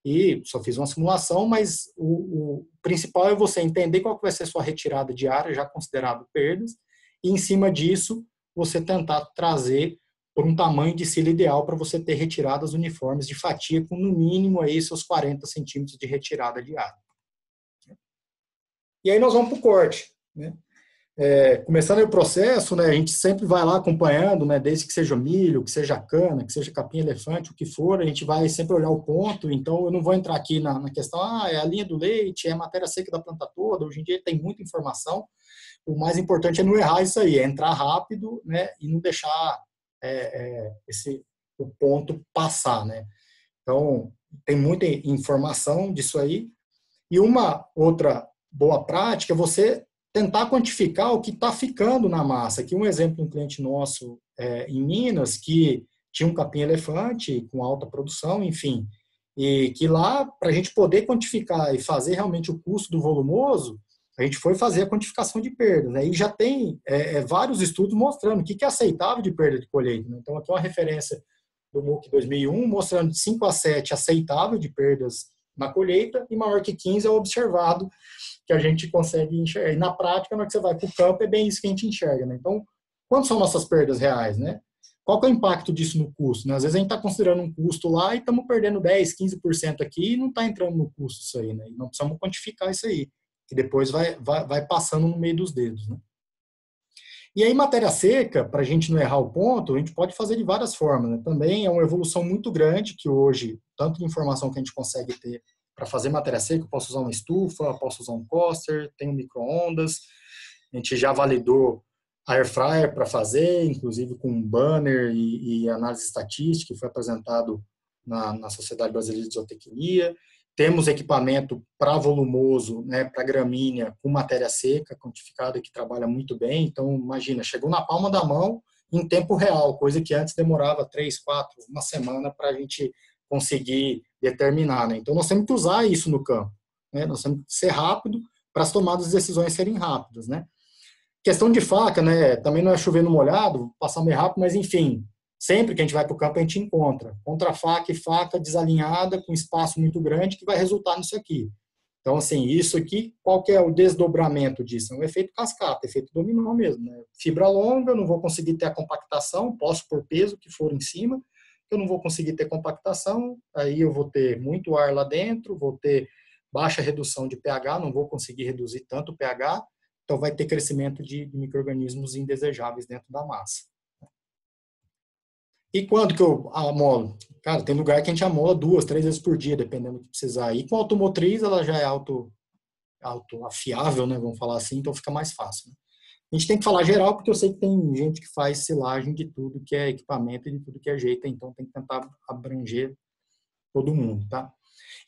E só fiz uma simulação, mas o principal é você entender qual que vai ser a sua retirada diária, já considerado perdas, e em cima disso, você tentar trazer por um tamanho de silo ideal para você ter retiradas uniformes de fatia com no mínimo aí seus 40 centímetros de retirada diária. E aí nós vamos para o corte, né? Começando o processo, né, a gente sempre vai lá acompanhando, né, desde que seja milho, que seja cana, que seja capim elefante, o que for, a gente vai sempre olhar o ponto. Então, eu não vou entrar aqui na questão, é a linha do leite, é a matéria seca da planta toda. Hoje em dia tem muita informação. O mais importante é não errar isso aí, é entrar rápido, né, e não deixar o ponto passar, né. Então, tem muita informação disso aí. E uma outra boa prática é você tentar quantificar o que está ficando na massa. Aqui um exemplo de um cliente nosso em Minas, que tinha um capim-elefante com alta produção, enfim, e que lá, para a gente poder quantificar e fazer realmente o custo do volumoso, a gente foi fazer a quantificação de perdas. Né? E já tem vários estudos mostrando o que é aceitável de perda de colheita. Né? Então, aqui é uma referência do MUC 2001, mostrando de 5 a 7 aceitável de perdas na colheita, e maior que 15 é observado, que a gente consegue enxergar. E na prática, na hora que você vai para o campo, é bem isso que a gente enxerga. Né? Então, quantas são nossas perdas reais? Né? Qual que é o impacto disso no custo? Né? Às vezes a gente está considerando um custo lá e estamos perdendo 10, 15% aqui e não está entrando no custo isso aí. Né? E não precisamos quantificar isso aí, que depois vai passando no meio dos dedos. Né? E aí, matéria seca, para a gente não errar o ponto, a gente pode fazer de várias formas. Né? Também é uma evolução muito grande que hoje, tanto de informação que a gente consegue ter para fazer matéria seca, eu posso usar uma estufa, posso usar um coaster, tem um micro-ondas, a gente já validou a air fryer para fazer, inclusive com um banner e análise estatística, que foi apresentado na Sociedade Brasileira de Zootecnia. Temos equipamento para volumoso, né, para gramínea, com matéria seca, quantificada, que trabalha muito bem. Então, imagina, chegou na palma da mão em tempo real, coisa que antes demorava 3, 4, uma semana para a gente conseguir determinar. Né? Então, nós temos que usar isso no campo. Né? Nós temos que ser rápido para as tomadas de decisões serem rápidas. Né? Questão de faca, né? Também não é chover no molhado, passar meio rápido, mas enfim, sempre que a gente vai para o campo, a gente encontra contra-faca e faca desalinhada, com espaço muito grande, que vai resultar nisso aqui. Então, assim, isso aqui, qual que é o desdobramento disso? É um efeito cascata, efeito dominó mesmo. Né? Fibra longa, eu não vou conseguir ter a compactação, posso pôr peso que for em cima, eu não vou conseguir ter compactação, aí eu vou ter muito ar lá dentro, vou ter baixa redução de pH, não vou conseguir reduzir tanto o pH, então vai ter crescimento de micro-organismos indesejáveis dentro da massa. E quando que eu amolo? Cara, tem lugar que a gente amola 2, 3 vezes por dia, dependendo do que precisar. E com automotriz, ela já é autoafiável, né, vamos falar assim, então fica mais fácil, né? A gente tem que falar geral, porque eu sei que tem gente que faz silagem de tudo que é equipamento e de tudo que é jeito, então tem que tentar abranger todo mundo, tá?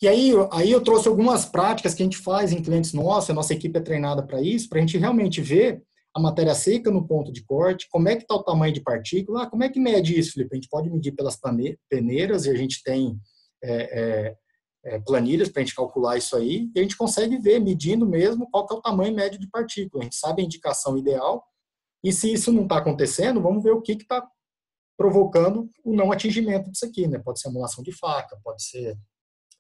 E aí eu trouxe algumas práticas que a gente faz em clientes nossos, a nossa equipe é treinada para isso, para a gente realmente ver a matéria seca no ponto de corte, como é que está o tamanho de partícula, como é que mede isso, Felipe? A gente pode medir pelas peneiras, e a gente tem planilhas para a gente calcular isso aí, e a gente consegue ver, medindo mesmo, qual que é o tamanho médio de partícula. A gente sabe a indicação ideal, e se isso não está acontecendo, vamos ver o que está provocando o não atingimento disso aqui, né? Pode ser emulação de faca, pode ser,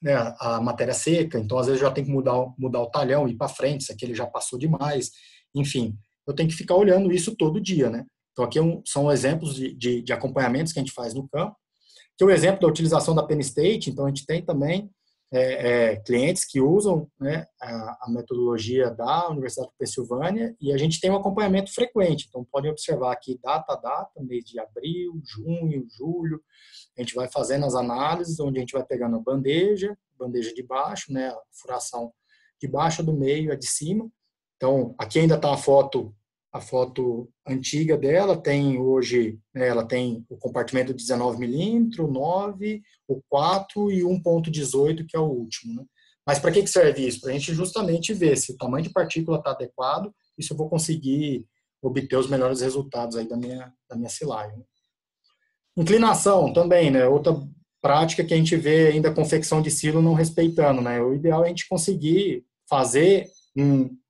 né, a matéria seca, então às vezes já tem que mudar o talhão, ir para frente, isso aqui ele já passou demais, enfim, eu tenho que ficar olhando isso todo dia, né? Então aqui são exemplos de acompanhamentos que a gente faz no campo, que é o exemplo da utilização da Penn State, então a gente tem também clientes que usam, né, a metodologia da Universidade de Pensilvânia, e a gente tem um acompanhamento frequente, então podem observar aqui data a data, mês de abril, junho, julho, a gente vai fazendo as análises, onde a gente vai pegando a bandeja de baixo, né, a furação de baixo, a do meio, a de cima. Então, aqui ainda está a foto antiga dela, tem hoje, né, ela tem o compartimento de 19 milímetros, 9, o 4 e 1,18, que é o último, né? Mas para que serve isso? Para a gente justamente ver se o tamanho de partícula está adequado e se eu vou conseguir obter os melhores resultados aí da minha silagem. Inclinação também, né? Outra prática que a gente vê ainda a confecção de silo não respeitando, né? O ideal é a gente conseguir fazer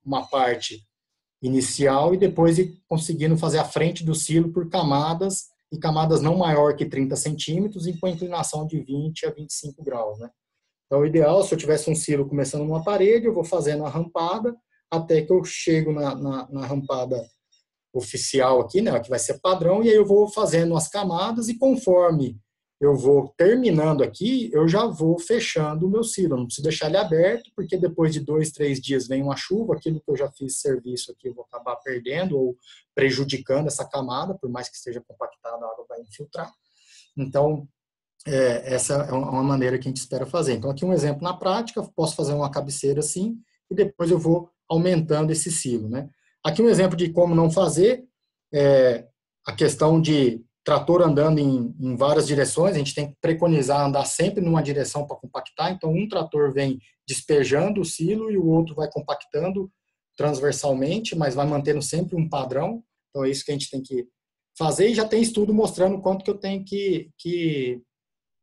uma parte inicial e depois ir conseguindo fazer a frente do silo por camadas, e camadas não maior que 30 centímetros e com inclinação de 20 a 25 graus, né? Então, o ideal, se eu tivesse um silo começando numa parede, eu vou fazendo a rampada até que eu chego na rampada oficial aqui, né, que vai ser padrão, e aí eu vou fazendo as camadas e conforme eu vou terminando aqui, eu já vou fechando o meu silo. Eu não preciso deixar ele aberto, porque depois de 2, 3 dias vem uma chuva, aquilo que eu já fiz serviço aqui eu vou acabar perdendo ou prejudicando essa camada, por mais que esteja compactada, a água vai infiltrar. Então, essa é uma maneira que a gente espera fazer. Então, aqui um exemplo na prática, posso fazer uma cabeceira assim, e depois eu vou aumentando esse silo, né? Aqui um exemplo de como não fazer, a questão de trator andando em várias direções, a gente tem que preconizar andar sempre numa direção para compactar, então um trator vem despejando o silo e o outro vai compactando transversalmente, mas vai mantendo sempre um padrão, então é isso que a gente tem que fazer, e já tem estudo mostrando quanto que eu tenho que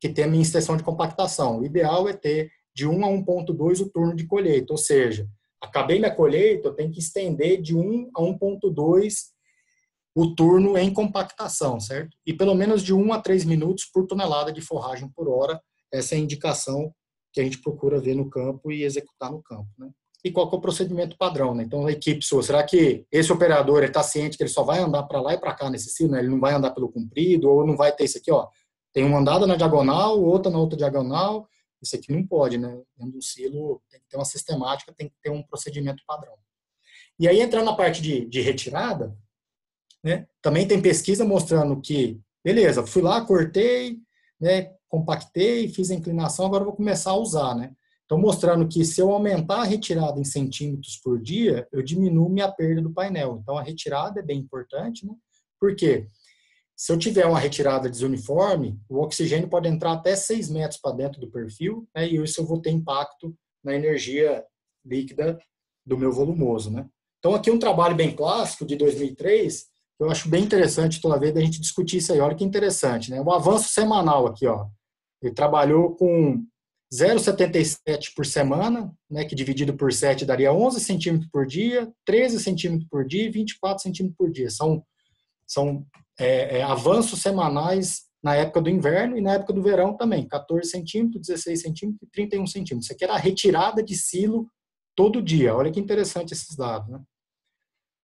ter a minha extensão de compactação. O ideal é ter de 1 a 1,2 o turno de colheita, ou seja, acabei minha colheita, eu tenho que estender de 1 a 1,2 o turno em compactação, certo? E pelo menos de 1 a 3 minutos por tonelada de forragem por hora, essa é a indicação que a gente procura ver no campo e executar no campo, né? E qual que é o procedimento padrão, né? Então, a equipe sua, será que esse operador está ciente que ele só vai andar para lá e para cá nesse silo, né? Ele não vai andar pelo comprido, ou não vai ter isso aqui, ó, tem uma andada na diagonal, outra na outra diagonal, isso aqui não pode, né? Dentro do silo tem que ter uma sistemática, tem que ter um procedimento padrão. E aí, entrando na parte de retirada, né, também tem pesquisa mostrando que, beleza, fui lá, cortei, né, compactei, fiz a inclinação, agora vou começar a usar, né? Então, mostrando que se eu aumentar a retirada em centímetros por dia, eu diminuo minha perda do painel. Então, a retirada é bem importante, né? Por quê? Se eu tiver uma retirada desuniforme, o oxigênio pode entrar até 6 metros para dentro do perfil, né, e isso eu vou ter impacto na energia líquida do meu volumoso, né? Então, aqui um trabalho bem clássico de 2003, que eu acho bem interessante toda vez a gente discutir isso aí. Olha que interessante, né? O avanço semanal aqui, ó. Ele trabalhou com 0,77 por semana, né, que dividido por 7 daria 11 centímetros por dia, 13 centímetros por dia e 24 centímetros por dia. São avanços semanais na época do inverno e na época do verão também, 14 centímetros, 16 centímetros e 31 centímetros. Isso aqui era a retirada de silo todo dia. Olha que interessante esses dados, né?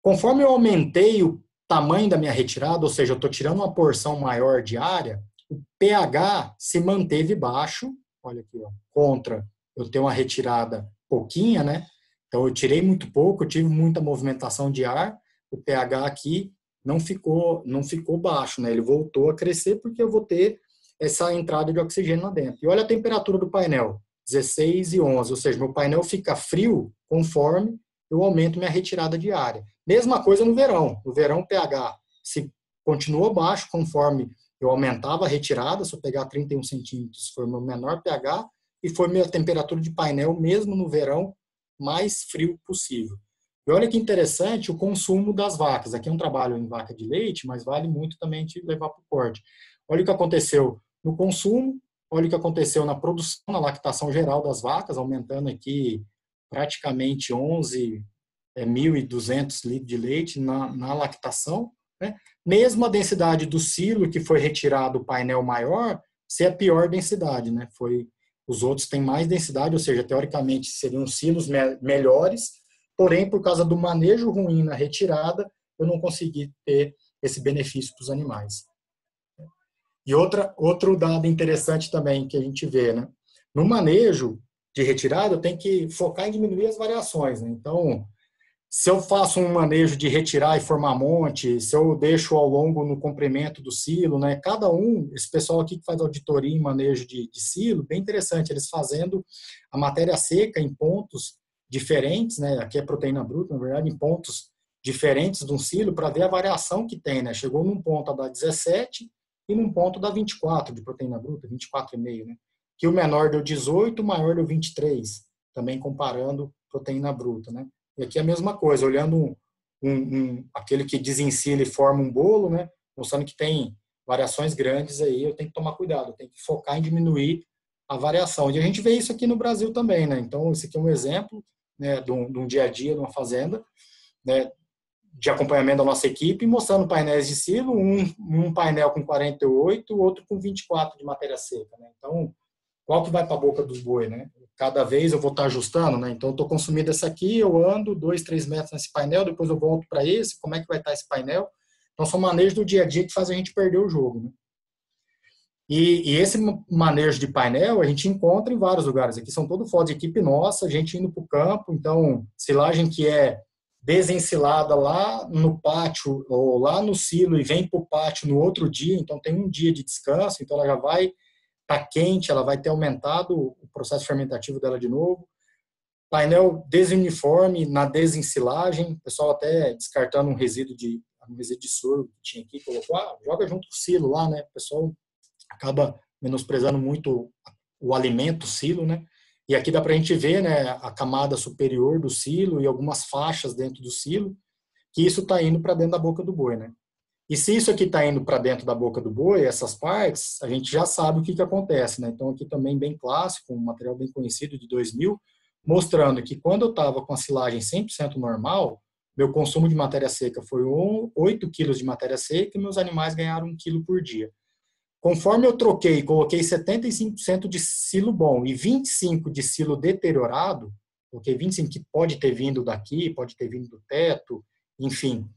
Conforme eu aumentei o tamanho da minha retirada, ou seja, eu estou tirando uma porção maior de área, o pH se manteve baixo, olha aqui, ó, contra eu ter uma retirada pouquinha, né? Então eu tirei muito pouco, eu tive muita movimentação de ar, o pH aqui não ficou baixo, né? Ele voltou a crescer porque eu vou ter essa entrada de oxigênio lá dentro. E olha a temperatura do painel, 16 e 11, ou seja, meu painel fica frio conforme eu aumento minha retirada diária. Mesma coisa no verão. No verão, o pH se continua baixo conforme eu aumentava a retirada. Se eu pegar 31 centímetros, foi o meu menor pH e foi minha temperatura de painel, mesmo no verão, mais frio possível. E olha que interessante o consumo das vacas. Aqui é um trabalho em vaca de leite, mas vale muito também de levar para o corte. Olha o que aconteceu no consumo, olha o que aconteceu na produção, na lactação geral das vacas, aumentando aqui praticamente 11.200 litros de leite na lactação, né? Mesmo a densidade do silo, que foi retirado o painel maior, ser a pior densidade, né? Os outros têm mais densidade, ou seja, teoricamente seriam silos melhores, porém, por causa do manejo ruim na retirada, eu não consegui ter esse benefício para os animais. E outro dado interessante também que a gente vê, né? No manejo de retirada, eu tenho que focar em diminuir as variações, né? Então, se eu faço um manejo de retirar e formar monte, se eu deixo ao longo no comprimento do silo, né? Cada esse pessoal aqui que faz auditoria em manejo de silo, bem interessante, eles fazendo a matéria seca em pontos diferentes, né? Aqui é proteína bruta, na verdade, em pontos diferentes de um silo para ver a variação que tem, né? Chegou num ponto a dar 17 e num ponto dá 24 de proteína bruta, 24,5, né? Que o menor deu 18, o maior deu 23, também comparando proteína bruta, né? E aqui é a mesma coisa, olhando aquele que desencilha e forma um bolo, né? Mostrando que tem variações grandes aí, eu tenho que tomar cuidado, eu tenho que focar em diminuir a variação. E a gente vê isso aqui no Brasil também, né? Então, esse aqui é um exemplo, né, de um dia a dia de uma fazenda, né, de acompanhamento da nossa equipe, mostrando painéis de silo, um painel com 48, o outro com 24 de matéria seca, né? Então, qual que vai para a boca dos boi, né? Cada vez eu vou estar ajustando, né? Então, eu estou consumindo esse aqui, eu ando 2, 3 metros nesse painel, depois eu volto para esse, como é que vai estar esse painel? Então, são manejos do dia a dia que fazem a gente perder o jogo, né? E esse manejo de painel a gente encontra em vários lugares. Aqui são todo fotos de equipe nossa, a gente indo para o campo. Então, silagem que é desensilada lá no pátio ou lá no silo e vem para o pátio no outro dia. Então, tem um dia de descanso. Então, ela já vai estar quente, ela vai ter aumentado o processo fermentativo dela de novo. Painel desuniforme na desensilagem. O pessoal até descartando um resíduo de sorgo que tinha aqui, colocou, joga junto com o silo lá, né? O pessoal acaba menosprezando muito o alimento, o silo, né? E aqui dá para a gente ver, né, a camada superior do silo e algumas faixas dentro do silo, que isso está indo para dentro da boca do boi, né? E se isso aqui está indo para dentro da boca do boi, essas partes, a gente já sabe o que acontece, né? Então aqui também bem clássico, um material bem conhecido de 2000, mostrando que quando eu estava com a silagem 100% normal, meu consumo de matéria seca foi 8 quilos de matéria seca e meus animais ganharam 1 quilo por dia. Conforme eu troquei e coloquei 75% de silo bom e 25% de silo deteriorado, porque 25% que pode ter vindo daqui, pode ter vindo do teto, enfim,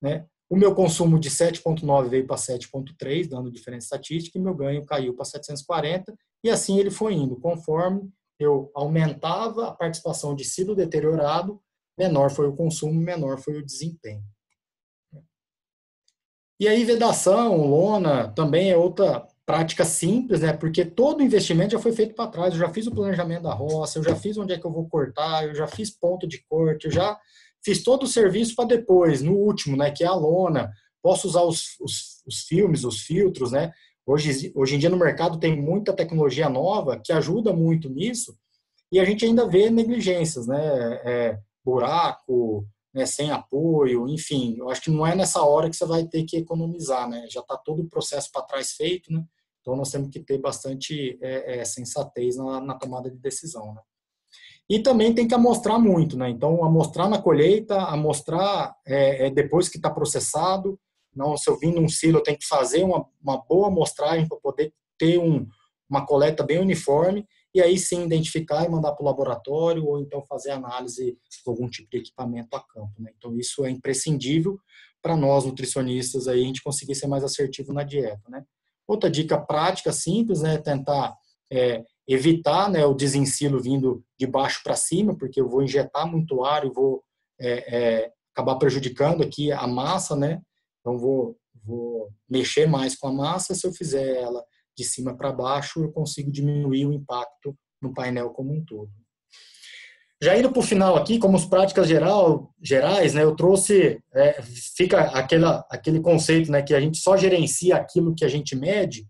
né? O meu consumo de 7,9 veio para 7,3, dando diferença estatística, e meu ganho caiu para 740, e assim ele foi indo. Conforme eu aumentava a participação de silo deteriorado, menor foi o consumo, menor foi o desempenho. E aí, vedação, lona, também é outra prática simples, né? Porque todo investimento já foi feito para trás. Eu já fiz o planejamento da roça, eu já fiz onde é que eu vou cortar, eu já fiz ponto de corte, eu já fiz todo o serviço para depois, no último, né? Que é a lona. Posso usar os filmes, os filtros, né? Hoje em dia no mercado tem muita tecnologia nova que ajuda muito nisso e a gente ainda vê negligências, né? Buraco, né, sem apoio, enfim, eu acho que não é nessa hora que você vai ter que economizar, né? Já está todo o processo para trás feito, né? Então nós temos que ter bastante sensatez na tomada de decisão, né? E também tem que amostrar muito, né? Então amostrar na colheita, amostrar depois que está processado. Não, se eu vim num silo, eu tenho que fazer uma boa amostragem para poder ter uma coleta bem uniforme e aí sim identificar e mandar para o laboratório ou então fazer análise com algum tipo de equipamento a campo, né? Então isso é imprescindível para nós nutricionistas aí a gente conseguir ser mais assertivo na dieta, né? Outra dica prática simples, né, tentar evitar, né, o desensilo vindo de baixo para cima, porque eu vou injetar muito ar e vou acabar prejudicando aqui a massa, né? Então vou mexer mais com a massa. Se eu fizer ela de cima para baixo, eu consigo diminuir o impacto no painel como um todo. Já indo para o final aqui, como as práticas gerais, né, eu trouxe, fica aquele conceito, né, que a gente só gerencia aquilo que a gente mede.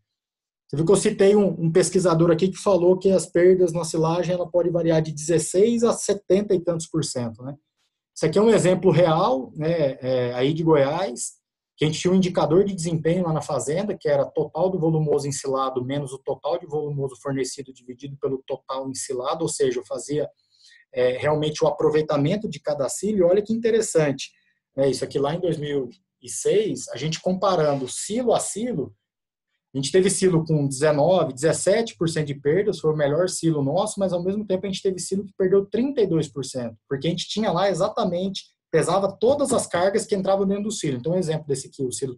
Você viu que eu citei um pesquisador aqui que falou que as perdas na silagem ela pode variar de 16 a 70 e tantos por cento, né? Isso aqui é um exemplo real, né, aí de Goiás, que a gente tinha um indicador de desempenho lá na fazenda, que era total do volumoso ensilado menos o total de volumoso fornecido dividido pelo total ensilado, ou seja, eu fazia realmente o aproveitamento de cada silo. Olha que interessante, né? Isso aqui lá em 2006, a gente comparando silo a silo, a gente teve silo com 19, 17% de perdas, foi o melhor silo nosso, mas ao mesmo tempo a gente teve silo que perdeu 32%, porque a gente tinha lá exatamente, pesava todas as cargas que entravam dentro do silo. Então, um exemplo desse aqui, o silo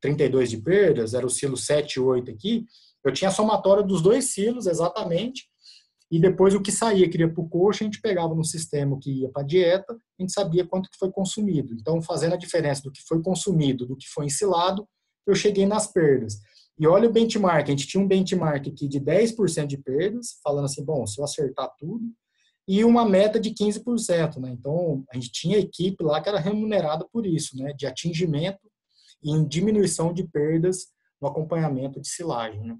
32 de perdas, era o silo 7 e 8 aqui, eu tinha a somatória dos dois silos exatamente, e depois o que saía, que ia para o coxo, a gente pegava no sistema que ia para a dieta, a gente sabia quanto que foi consumido. Então, fazendo a diferença do que foi consumido, do que foi ensilado, eu cheguei nas perdas. E olha o benchmark, a gente tinha um benchmark aqui de 10% de perdas, falando assim, bom, se eu acertar tudo, e uma meta de 15%, né? Então, a gente tinha equipe lá que era remunerada por isso, né? De atingimento e em diminuição de perdas no acompanhamento de silagem, né?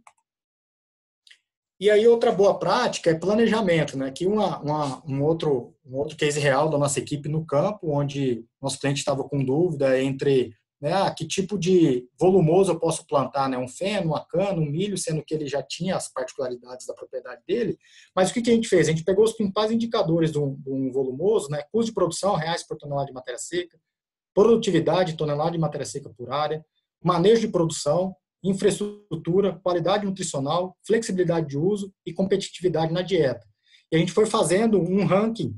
E aí outra boa prática é planejamento, né? Aqui um outro case real da nossa equipe no campo, onde nosso cliente estava com dúvida entre, né, que tipo de volumoso eu posso plantar, né? Um feno, uma cana, um milho, sendo que ele já tinha as particularidades da propriedade dele. Mas o que a gente fez? A gente pegou os principais indicadores de um volumoso, né? Custo de produção, reais por tonelada de matéria seca, produtividade, tonelada de matéria seca por área, manejo de produção, infraestrutura, qualidade nutricional, flexibilidade de uso e competitividade na dieta. E a gente foi fazendo um ranking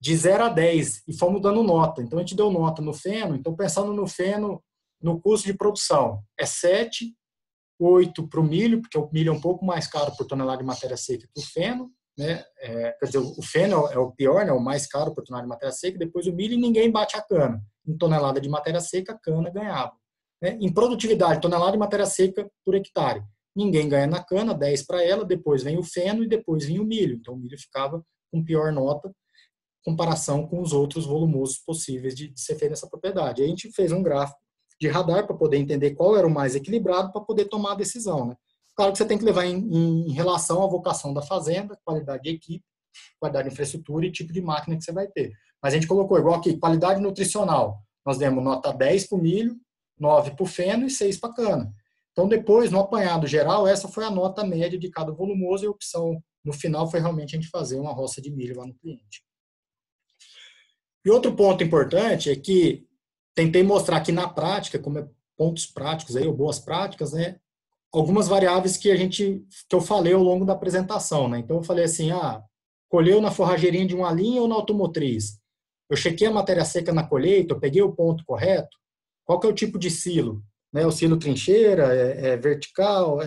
de 0 a 10 e fomos dando nota. Então, a gente deu nota no feno. Então, pensando no feno, no custo de produção, é 7, 8 para o milho, porque o milho é um pouco mais caro por tonelada de matéria seca que o feno, né? Quer dizer, o feno é o pior, né? O mais caro por tonelada de matéria seca, depois o milho, e ninguém bate a cana. Em tonelada de matéria seca, a cana ganhava. Em produtividade, tonelada de matéria seca por hectare. Ninguém ganha na cana, 10 para ela, depois vem o feno e depois vem o milho. Então, o milho ficava com pior nota em comparação com os outros volumosos possíveis de ser feito nessa propriedade. Aí a gente fez um gráfico de radar para poder entender qual era o mais equilibrado para poder tomar a decisão, né? Claro que você tem que levar em relação à vocação da fazenda, qualidade de equipe, qualidade de infraestrutura e tipo de máquina que você vai ter. Mas a gente colocou igual aqui, qualidade nutricional. Nós demos nota 10 para o milho, 9 para o feno e 6 para a cana. Então, depois, no apanhado geral, essa foi a nota média de cada volumoso e a opção, no final, foi realmente a gente fazer uma roça de milho lá no cliente. E outro ponto importante é que tentei mostrar aqui na prática, como pontos práticos, aí, ou boas práticas, né, algumas variáveis que eu falei ao longo da apresentação, né? Então, eu falei assim, colheu na forrageirinha de uma linha ou na automotriz? Eu chequei a matéria seca na colheita, eu peguei o ponto correto? Qual que é o tipo de silo? Né, o silo trincheira, vertical,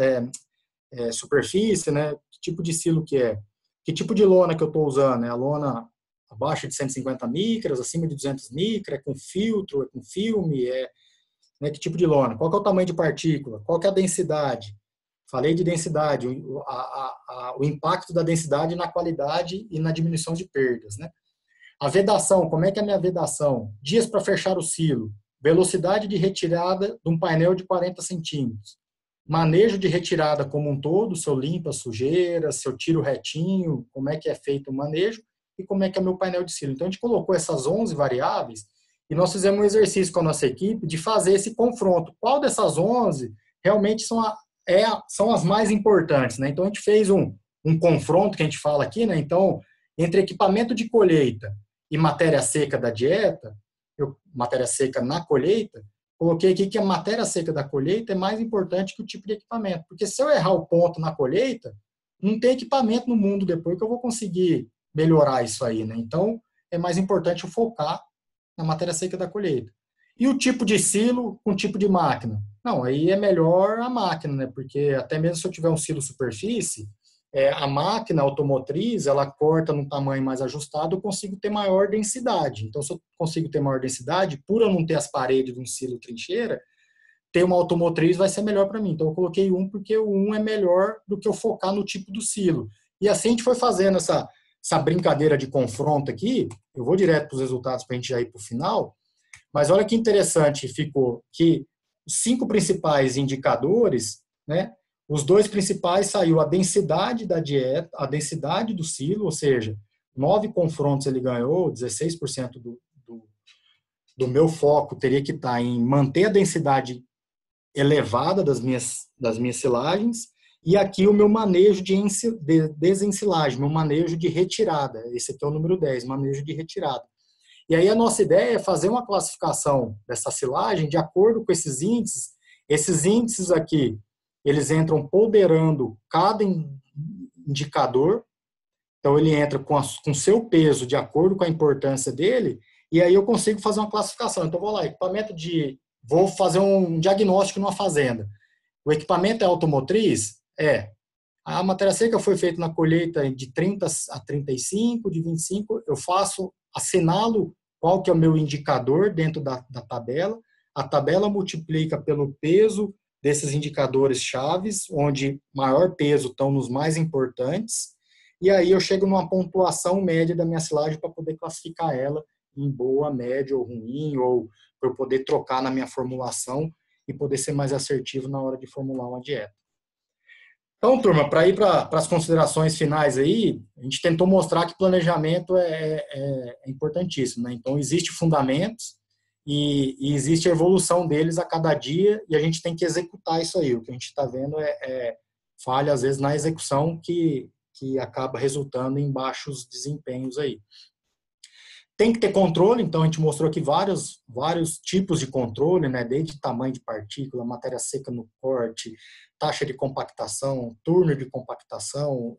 superfície, né? Que tipo de silo que é? Que tipo de lona que eu estou usando? É a lona abaixo de 150 micras, acima de 200 micras, é com filtro, é com filme, né, que tipo de lona? Qual que é o tamanho de partícula? Qual que é a densidade? Falei de densidade, o impacto da densidade na qualidade e na diminuição de perdas, né? A vedação, como é que é a minha vedação? Dias para fechar o silo. Velocidade de retirada de um painel de 40 centímetros. Manejo de retirada como um todo, se eu limpo a sujeira, se eu tiro retinho, como é que é feito o manejo e como é que é o meu painel de silo. Então, a gente colocou essas 11 variáveis e nós fizemos um exercício com a nossa equipe de fazer esse confronto. Qual dessas 11 realmente são as mais importantes, né? Então, a gente fez um confronto, que a gente fala aqui, né? Então, entre equipamento de colheita e matéria seca da dieta, matéria seca na colheita, coloquei aqui que a matéria seca da colheita é mais importante que o tipo de equipamento. Porque se eu errar o ponto na colheita, não tem equipamento no mundo depois que eu vou conseguir melhorar isso aí, né? Então, é mais importante eu focar na matéria seca da colheita. E o tipo de silo com tipo de máquina? Não, aí é melhor a máquina, né? Porque até mesmo se eu tiver um silo superfície, a máquina automotriz, ela corta num tamanho mais ajustado, eu consigo ter maior densidade. Então, se eu consigo ter maior densidade, por eu não ter as paredes de um silo trincheira, ter uma automotriz vai ser melhor para mim. Então, eu coloquei 1 porque o 1 é melhor do que eu focar no tipo do silo. E assim a gente foi fazendo essa brincadeira de confronto aqui. Eu vou direto para os resultados para a gente já ir para o final. Mas olha que interessante ficou que os 5 principais indicadores, né? Os 2 principais saiu a densidade da dieta, a densidade do silo, ou seja, 9 confrontos ele ganhou, 16% do meu foco teria que estar em manter a densidade elevada das minhas silagens, e aqui o meu manejo de desensilagem, meu manejo de retirada. Esse aqui é o número 10, manejo de retirada. E aí a nossa ideia é fazer uma classificação dessa silagem de acordo com esses índices. Esses índices aqui, eles entram ponderando cada indicador. Então ele entra com seu peso de acordo com a importância dele, e aí eu consigo fazer uma classificação. Então vou lá, vou fazer um diagnóstico numa fazenda. O equipamento é automotriz? É. A matéria seca foi feita na colheita de 30 a 35, de 25, eu assinalo qual que é o meu indicador dentro da tabela. A tabela multiplica pelo peso desses indicadores chaves, onde maior peso estão nos mais importantes, e aí eu chego numa pontuação média da minha silagem para poder classificar ela em boa, média ou ruim, ou para eu poder trocar na minha formulação e poder ser mais assertivo na hora de formular uma dieta. Então, turma, para ir para as considerações finais aí, a gente tentou mostrar que planejamento é importantíssimo, né? Então, existe fundamentos e existe a evolução deles a cada dia, e a gente tem que executar isso aí. O que a gente está vendo falha, às vezes, na execução que acaba resultando em baixos desempenhos aí. Tem que ter controle, então a gente mostrou aqui vários tipos de controle, né? Desde tamanho de partícula, matéria seca no corte, taxa de compactação, turno de compactação,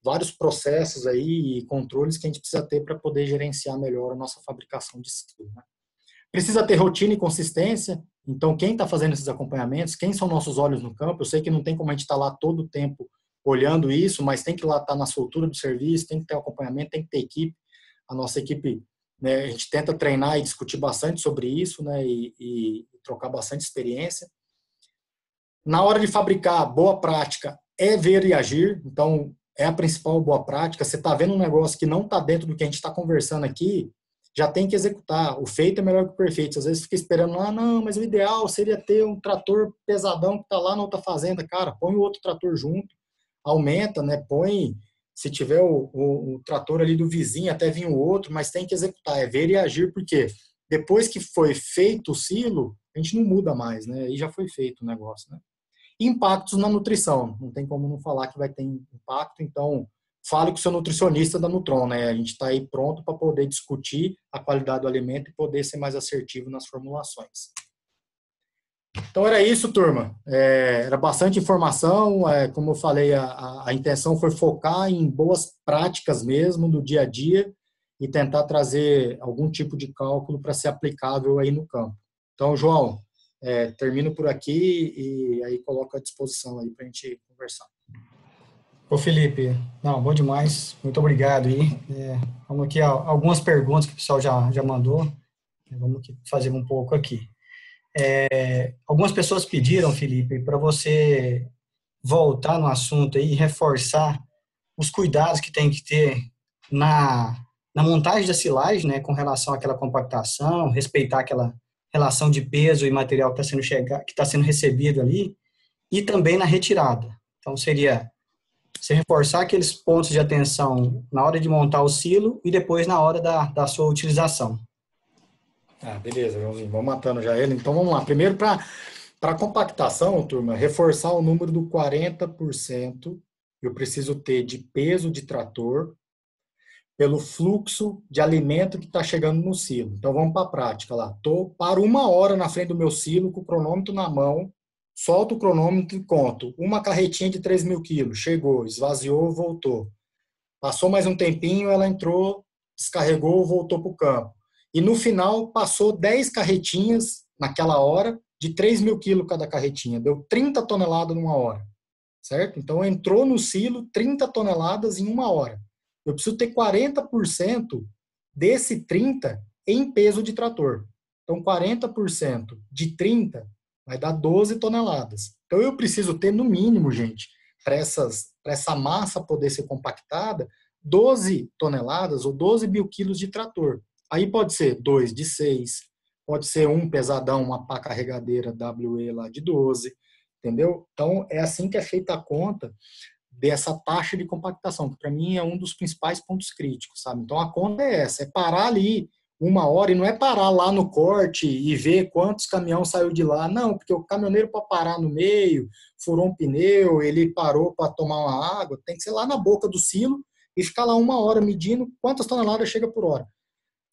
vários processos aí e controles que a gente precisa ter para poder gerenciar melhor a nossa fabricação de silo, né? Precisa ter rotina e consistência, então quem está fazendo esses acompanhamentos, quem são nossos olhos no campo, eu sei que não tem como a gente estar lá todo o tempo olhando isso, mas tem que lá estar na soltura do serviço, tem que ter acompanhamento, tem que ter equipe. A nossa equipe, né, a gente tenta treinar e discutir bastante sobre isso, né, e trocar bastante experiência. Na hora de fabricar, boa prática é ver e agir, então é a principal boa prática. Você está vendo um negócio que não está dentro do que a gente está conversando aqui, já tem que executar. O feito é melhor que o perfeito. Às vezes fica esperando, não, mas o ideal seria ter um trator pesadão que está lá na outra fazenda. Cara, põe o outro trator junto, aumenta, né, se tiver o trator ali do vizinho, até vir o outro, mas tem que executar, é ver e agir, porque depois que foi feito o silo, a gente não muda mais, né? Aí já foi feito o negócio, né? Impactos na nutrição, não tem como não falar que vai ter impacto, então fale com o seu nutricionista da Nutron, né? A gente está aí pronto para poder discutir a qualidade do alimento e poder ser mais assertivo nas formulações. Então era isso, turma. Era bastante informação. Como eu falei, a intenção foi focar em boas práticas mesmo do dia a dia e tentar trazer algum tipo de cálculo para ser aplicável aí no campo. Então, João, termino por aqui e aí coloco à disposição aí para a gente conversar. Ô Felipe, não, bom demais. Muito obrigado aí. Vamos aqui algumas perguntas que o pessoal já mandou. Vamos fazer um pouco aqui. Algumas pessoas pediram, Felipe, para você voltar no assunto aí e reforçar os cuidados que tem que ter na montagem da silagem, né, com relação àquela compactação, respeitar aquela relação de peso e material que está sendo recebido ali, e também na retirada. Então, seria você reforçar aqueles pontos de atenção na hora de montar o silo e depois na hora da sua utilização. Beleza, Joãozinho, vamos matando já ele. Então vamos lá. Primeiro, para compactação, turma, reforçar o número do 40%. Eu preciso ter de peso de trator pelo fluxo de alimento que está chegando no silo. Então vamos para a prática lá. Paro 1 hora na frente do meu silo com o cronômetro na mão, solto o cronômetro e conto. Uma carretinha de 3.000 quilos, chegou, esvaziou, voltou. Passou mais um tempinho, ela entrou, descarregou, voltou para o campo. E no final, passou 10 carretinhas naquela hora, de 3.000 quilos cada carretinha. Deu 30 toneladas numa hora. Certo? Então, entrou no silo 30 toneladas em 1 hora. Eu preciso ter 40% desse 30 em peso de trator. Então, 40% de 30 vai dar 12 toneladas. Então, eu preciso ter, no mínimo, gente, essa massa poder ser compactada, 12 toneladas ou 12 mil quilos de trator. Aí pode ser 2 de 6, pode ser um pesadão, uma pá carregadeira WE lá de 12, entendeu? Então, é assim que é feita a conta dessa taxa de compactação, que para mim é um dos principais pontos críticos, sabe? Então, a conta é essa, é parar ali 1 hora, e não é parar lá no corte e ver quantos caminhões saiu de lá, não, porque o caminhoneiro para parar no meio, furou um pneu, ele parou para tomar uma água, tem que ser lá na boca do silo e ficar lá 1 hora medindo quantas toneladas chega por hora.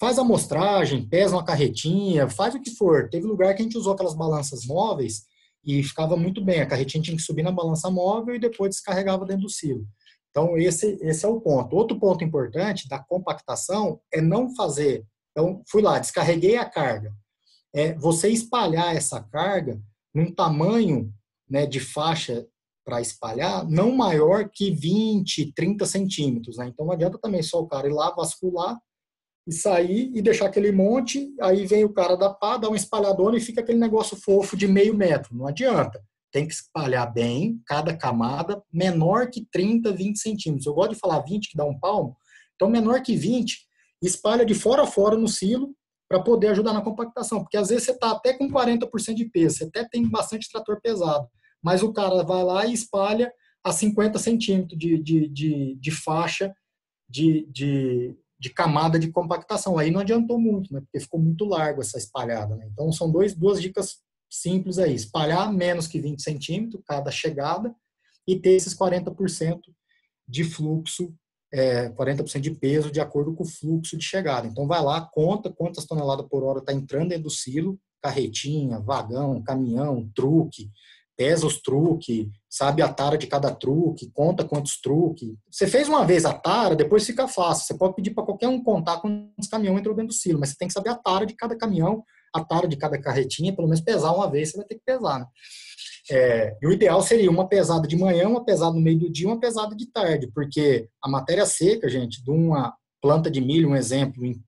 Faz a amostragem, pesa uma carretinha, faz o que for. Teve lugar que a gente usou aquelas balanças móveis e ficava muito bem. A carretinha tinha que subir na balança móvel e depois descarregava dentro do silo. Então, esse é o ponto. Outro ponto importante da compactação é não fazer. Então, fui lá, descarreguei a carga. Você espalhar essa carga num tamanho, né, de faixa para espalhar, não maior que 20, 30 centímetros. Né? Então, não adianta também só o cara ir lá, vascular, e sair e deixar aquele monte, aí vem o cara da pá, dá uma espalhadona e fica aquele negócio fofo de meio metro. Não adianta. Tem que espalhar bem, cada camada, menor que 30, 20 centímetros. Eu gosto de falar 20, que dá um palmo. Então, menor que 20, espalha de fora a fora no silo para poder ajudar na compactação. Porque às vezes você está até com 40% de peso, você até tem bastante trator pesado, mas o cara vai lá e espalha a 50 centímetros de faixa de camada de compactação. Aí não adiantou muito, né? Porque ficou muito largo essa espalhada. Né? Então, são duas dicas simples aí. Espalhar menos que 20 centímetros cada chegada e ter esses 40% de fluxo, 40% de peso de acordo com o fluxo de chegada. Então, vai lá, conta quantas toneladas por hora está entrando dentro do silo, carretinha, vagão, caminhão, truque, pesa os truques, sabe a tara de cada truque, conta quantos truques. Você fez uma vez a tara, depois fica fácil. Você pode pedir para qualquer um contar quantos caminhões entrou dentro do silo, mas você tem que saber a tara de cada caminhão, a tara de cada carretinha, pelo menos pesar uma vez, você vai ter que pesar. Né? E o ideal seria uma pesada de manhã, uma pesada no meio do dia, uma pesada de tarde, porque a matéria seca, gente, de uma planta de milho, um exemplo, em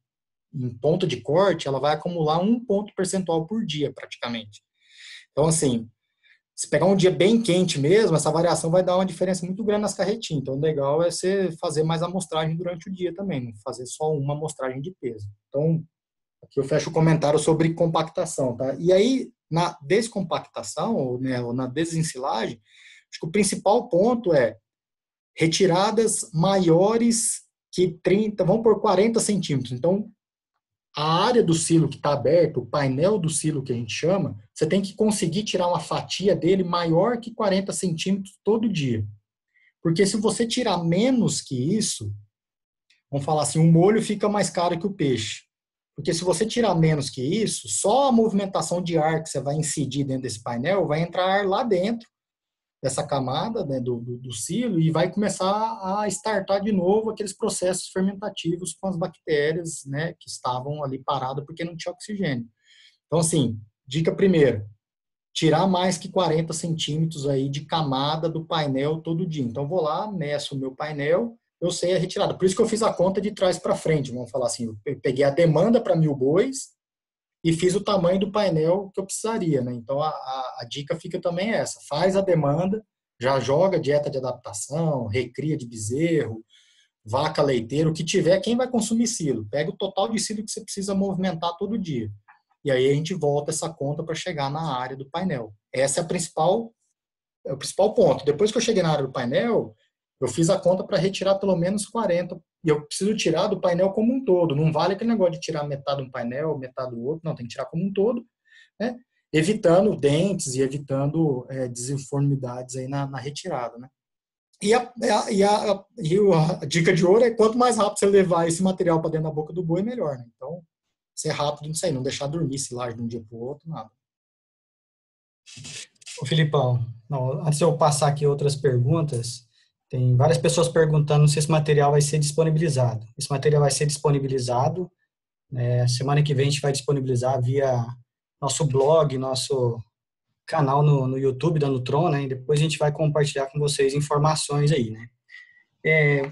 ponto de corte, ela vai acumular 1 ponto percentual por dia, praticamente. Então, assim, se pegar um dia bem quente mesmo, essa variação vai dar uma diferença muito grande nas carretinhas. Então, o legal é você fazer mais amostragem durante o dia também, não fazer só uma amostragem de peso. Então, aqui eu fecho o comentário sobre compactação. Tá? E aí, na descompactação, né, ou na desensilagem, acho que o principal ponto é retiradas maiores que 30, vamos por 40 centímetros. Então, a área do silo que está aberto, o painel do silo que a gente chama, você tem que conseguir tirar uma fatia dele maior que 40 centímetros todo dia. Porque se você tirar menos que isso, vamos falar assim, o molho fica mais caro que o peixe. Porque se você tirar menos que isso, só a movimentação de ar que você vai incidir dentro desse painel vai entrar ar lá dentro dessa camada, né, do silo e vai começar a startar de novo aqueles processos fermentativos com as bactérias, né, que estavam ali paradas porque não tinha oxigênio. Então, assim, dica primeira, tirar mais que 40 centímetros aí de camada do painel todo dia. Então, vou lá, meço o meu painel, eu sei a retirada. Por isso que eu fiz a conta de trás para frente, vamos falar assim, eu peguei a demanda para 1.000 bois e fiz o tamanho do painel que eu precisaria, né? Então, a dica fica também essa. Faz a demanda, já joga dieta de adaptação, recria de bezerro, vaca leiteira, o que tiver, quem vai consumir silo? Pega o total de silo que você precisa movimentar todo dia. E aí a gente volta essa conta para chegar na área do painel. Essa é o principal ponto. Depois que eu cheguei na área do painel, eu fiz a conta para retirar pelo menos 40. E eu preciso tirar do painel como um todo. Não vale aquele negócio de tirar metade de um painel, metade do outro. Não, tem que tirar como um todo, né? Evitando dentes e evitando desinformidades aí na retirada, né? E a dica de ouro é quanto mais rápido você levar esse material para dentro da boca do boi, melhor, né? Então, ser rápido nisso aí, não deixar dormir silagem de um dia para o outro, nada. Ô, Filipão, não, antes de eu passar aqui outras perguntas, tem várias pessoas perguntando se esse material vai ser disponibilizado. Esse material vai ser disponibilizado, semana que vem a gente vai disponibilizar via nosso blog, nosso canal no YouTube da Nutron, né? E depois a gente vai compartilhar com vocês informações aí, né?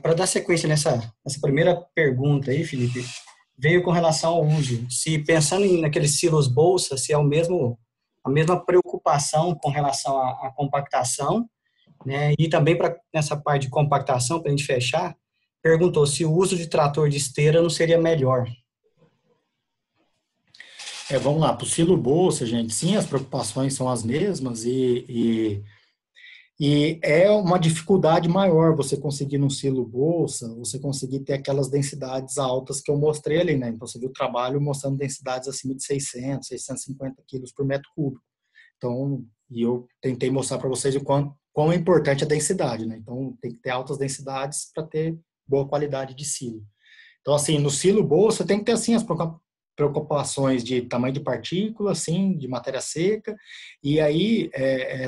Para dar sequência nessa primeira pergunta aí, Felipe, veio com relação ao uso. Se pensando naqueles silos bolsa, se é a mesma preocupação com relação à compactação né? E também para nessa parte de compactação, para a gente fechar, perguntou se o uso de trator de esteira não seria melhor. Vamos lá, para o silo bolsa, gente, sim, as preocupações são as mesmas e é uma dificuldade maior você conseguir no silo bolsa, você conseguir ter aquelas densidades altas que eu mostrei ali, né? Então, você viu o trabalho mostrando densidades acima de 600, 650 quilos por metro cúbico. Então, e eu tentei mostrar para vocês o quão é importante a densidade, né? Então, tem que ter altas densidades para ter boa qualidade de silo. Então, assim, no silo bolsa tem que ter, assim, as preocupações de tamanho de partícula, assim, de matéria seca, e aí,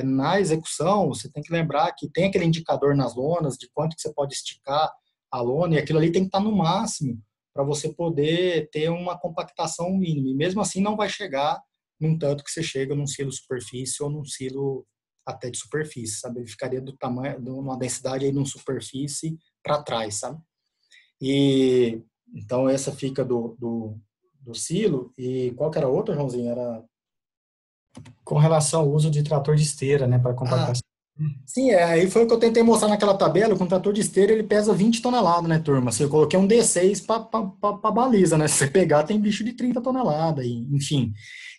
na execução, você tem que lembrar que tem aquele indicador nas lonas de quanto que você pode esticar a lona, e aquilo ali tem que estar no máximo para você poder ter uma compactação mínima, e mesmo assim não vai chegar num tanto que você chega num silo superfície ou num silo até de superfície, sabe? Ele ficaria do tamanho, de uma densidade aí num superfície para trás, sabe? E então essa fica do silo. E qual que era a outra, Joãozinho? Era. Com relação ao uso de trator de esteira, né, para Ah, compactação. sim, aí foi o que eu tentei mostrar naquela tabela. O trator de esteira ele pesa 20 toneladas, né, turma? Assim, eu coloquei um D6 para baliza, né? Se você pegar, tem bicho de 30 toneladas, enfim.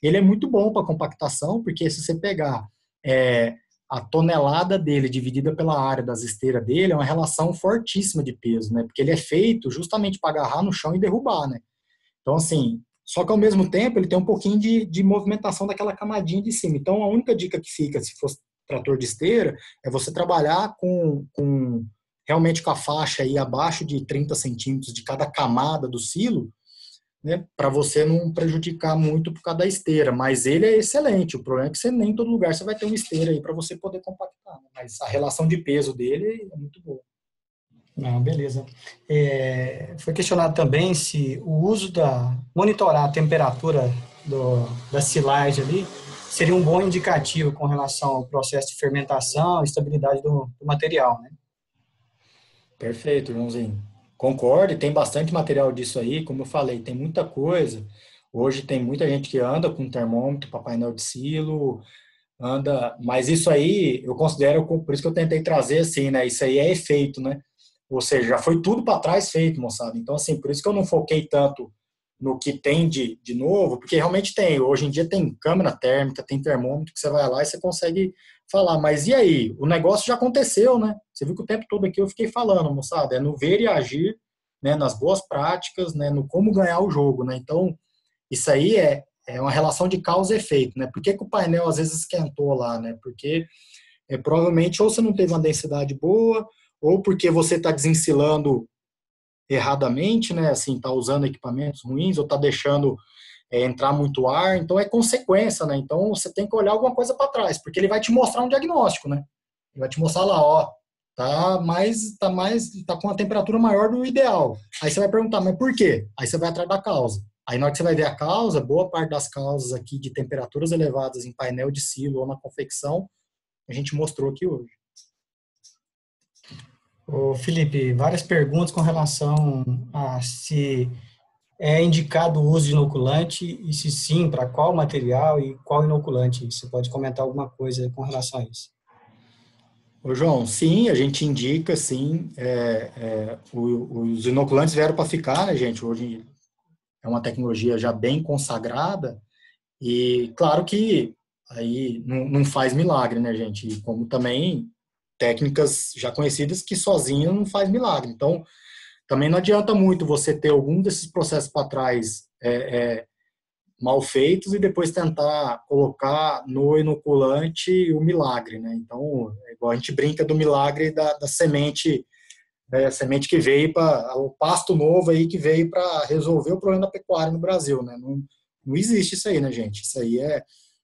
Ele é muito bom para compactação, porque se você pegar é, a tonelada dele dividida pela área das esteiras dele, é uma relação fortíssima de peso, né? Porque ele é feito justamente para agarrar no chão e derrubar, né? Então, assim, só que ao mesmo tempo ele tem um pouquinho de movimentação daquela camadinha de cima. Então, a única dica que fica, se fosse trator de esteira, é você trabalhar com realmente com a faixa aí abaixo de 30 centímetros de cada camada do silo, né, para você não prejudicar muito por causa da esteira. Mas ele é excelente. O problema é que você nem em todo lugar você vai ter uma esteira aí para você poder compactar, né? Mas a relação de peso dele é muito boa. Não, beleza. Foi questionado também se o uso monitorar a temperatura da silagem ali seria um bom indicativo com relação ao processo de fermentação e estabilidade do material, né? Perfeito, Joãozinho. Concordo, e tem bastante material disso aí, como eu falei, tem muita coisa. Hoje tem muita gente que anda com termômetro para painel de silo, anda, mas isso aí eu considero, por isso que eu tentei trazer assim, né? Isso aí é efeito, né? Ou seja, já foi tudo para trás feito, moçada. Então, assim, por isso que eu não foquei tanto no que tem de novo, porque realmente tem. Hoje em dia tem câmera térmica, tem termômetro que você vai lá e você consegue falar. Mas e aí? O negócio já aconteceu, né? Você viu que o tempo todo aqui eu fiquei falando, moçada, é no ver e agir, né? Nas boas práticas, né? No como ganhar o jogo, né? Então, isso aí é uma relação de causa e efeito, né? Por que, que o painel às vezes esquentou lá, né? Porque provavelmente ou você não teve uma densidade boa, ou porque você está desensilando erradamente, né? Assim, está usando equipamentos ruins, ou está deixando entrar muito ar. Então é consequência, né? Então você tem que olhar alguma coisa para trás, porque ele vai te mostrar um diagnóstico, né? Ele vai te mostrar lá, ó, tá com uma temperatura maior do ideal. Aí você vai perguntar, mas por quê? Aí você vai atrás da causa. Aí na hora que você vai ver a causa, boa parte das causas aqui de temperaturas elevadas em painel de silo ou na confecção, a gente mostrou aqui hoje. Ô, Felipe, várias perguntas com relação a se é indicado o uso de inoculante e se sim, para qual material e qual inoculante. Você pode comentar alguma coisa com relação a isso? Ô, João, sim, a gente indica, sim, os inoculantes vieram para ficar, né, gente? Hoje é uma tecnologia já bem consagrada e, claro que aí não faz milagre, né, gente? E como também técnicas já conhecidas que sozinho não faz milagre. Então, também não adianta muito você ter algum desses processos para trás mal feitos e depois tentar colocar no inoculante o milagre, né? Então, é igual a gente brinca do milagre da semente, né? A semente que veio para o pasto novo aí que veio para resolver o problema da pecuária no Brasil, né? Não existe isso aí, né, gente? Isso aí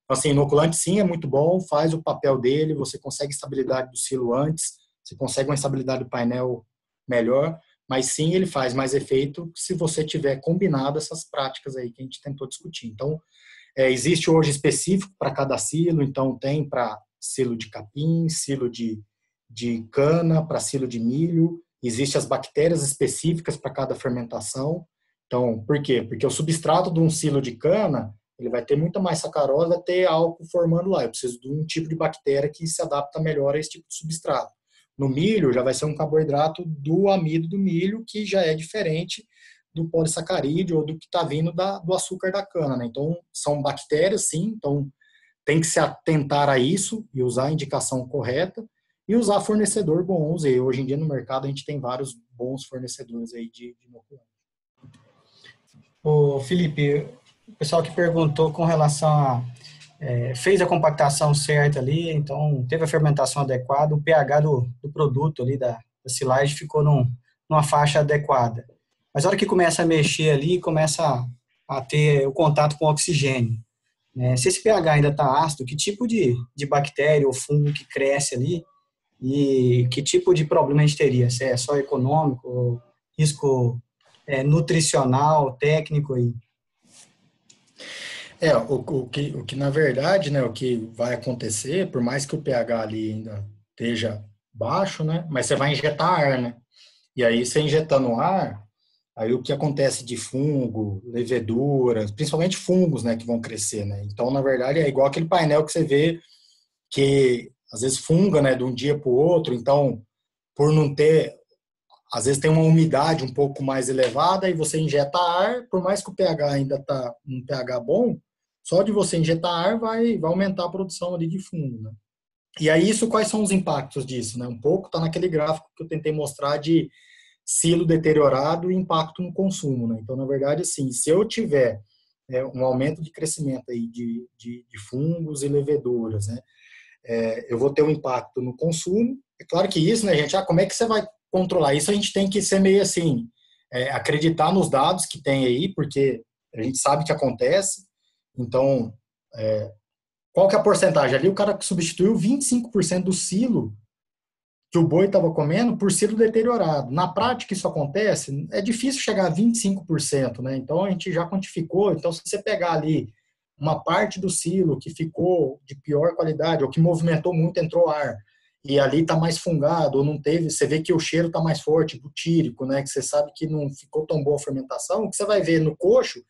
assim, inoculante sim é muito bom, faz o papel dele, você consegue estabilidade do silo antes, você consegue uma estabilidade do painel melhor, mas sim ele faz mais efeito se você tiver combinado essas práticas aí que a gente tentou discutir. Então, existe hoje específico para cada silo, então tem para silo de capim, silo de cana, para silo de milho, existem as bactérias específicas para cada fermentação. Então, por quê? Porque o substrato de um silo de cana ele vai ter muita mais sacarose, vai ter álcool formando lá. Eu preciso de um tipo de bactéria que se adapta melhor a esse tipo de substrato. No milho, já vai ser um carboidrato do amido do milho, que já é diferente do polissacarídeo ou do que está vindo do açúcar da cana, né? Então, são bactérias, sim, então tem que se atentar a isso e usar a indicação correta e usar fornecedor bons. E hoje em dia no mercado a gente tem vários bons fornecedores aí de inoculante. Ô, Felipe, o pessoal que perguntou com relação a fez a compactação certa ali, então teve a fermentação adequada, o pH do produto ali da silagem ficou numa faixa adequada. Mas a hora que começa a mexer ali, começa a ter o contato com o oxigênio. Né? Se esse pH ainda está ácido, que tipo de bactéria ou fungo que cresce ali e que tipo de problema a gente teria? Se é só econômico, risco nutricional, técnico aí? O que na verdade, né, o que vai acontecer, por mais que o pH ali ainda esteja baixo, né, mas você vai injetar ar, né? E aí você injetando ar, aí o que acontece de fungo, leveduras, principalmente fungos, né, que vão crescer, né? Então, na verdade, é igual aquele painel que você vê que às vezes funga, né, de um dia para o outro. Então, por não ter, às vezes tem uma umidade um pouco mais elevada e você injeta ar, por mais que o pH ainda está um pH bom, só de você injetar ar vai aumentar a produção ali de fungo, né? E aí, isso, quais são os impactos disso, né? Um pouco está naquele gráfico que eu tentei mostrar de silo deteriorado e impacto no consumo, né? Então, na verdade, assim, se eu tiver um aumento de crescimento aí de fungos e leveduras, né? Eu vou ter um impacto no consumo. É claro que isso, né, gente? Como é que você vai controlar isso? A gente tem que ser meio assim, acreditar nos dados que tem aí, porque a gente sabe que acontece. Então, qual que é a porcentagem? Ali o cara substituiu 25% do silo que o boi estava comendo por silo deteriorado. Na prática, isso acontece, é difícil chegar a 25%, né? Então, a gente já quantificou. Então, se você pegar ali uma parte do silo que ficou de pior qualidade, ou que movimentou muito, entrou ar, e ali está mais fungado, ou não teve, você vê que o cheiro está mais forte, butírico, né? Que você sabe que não ficou tão boa a fermentação, o que você vai ver no coxo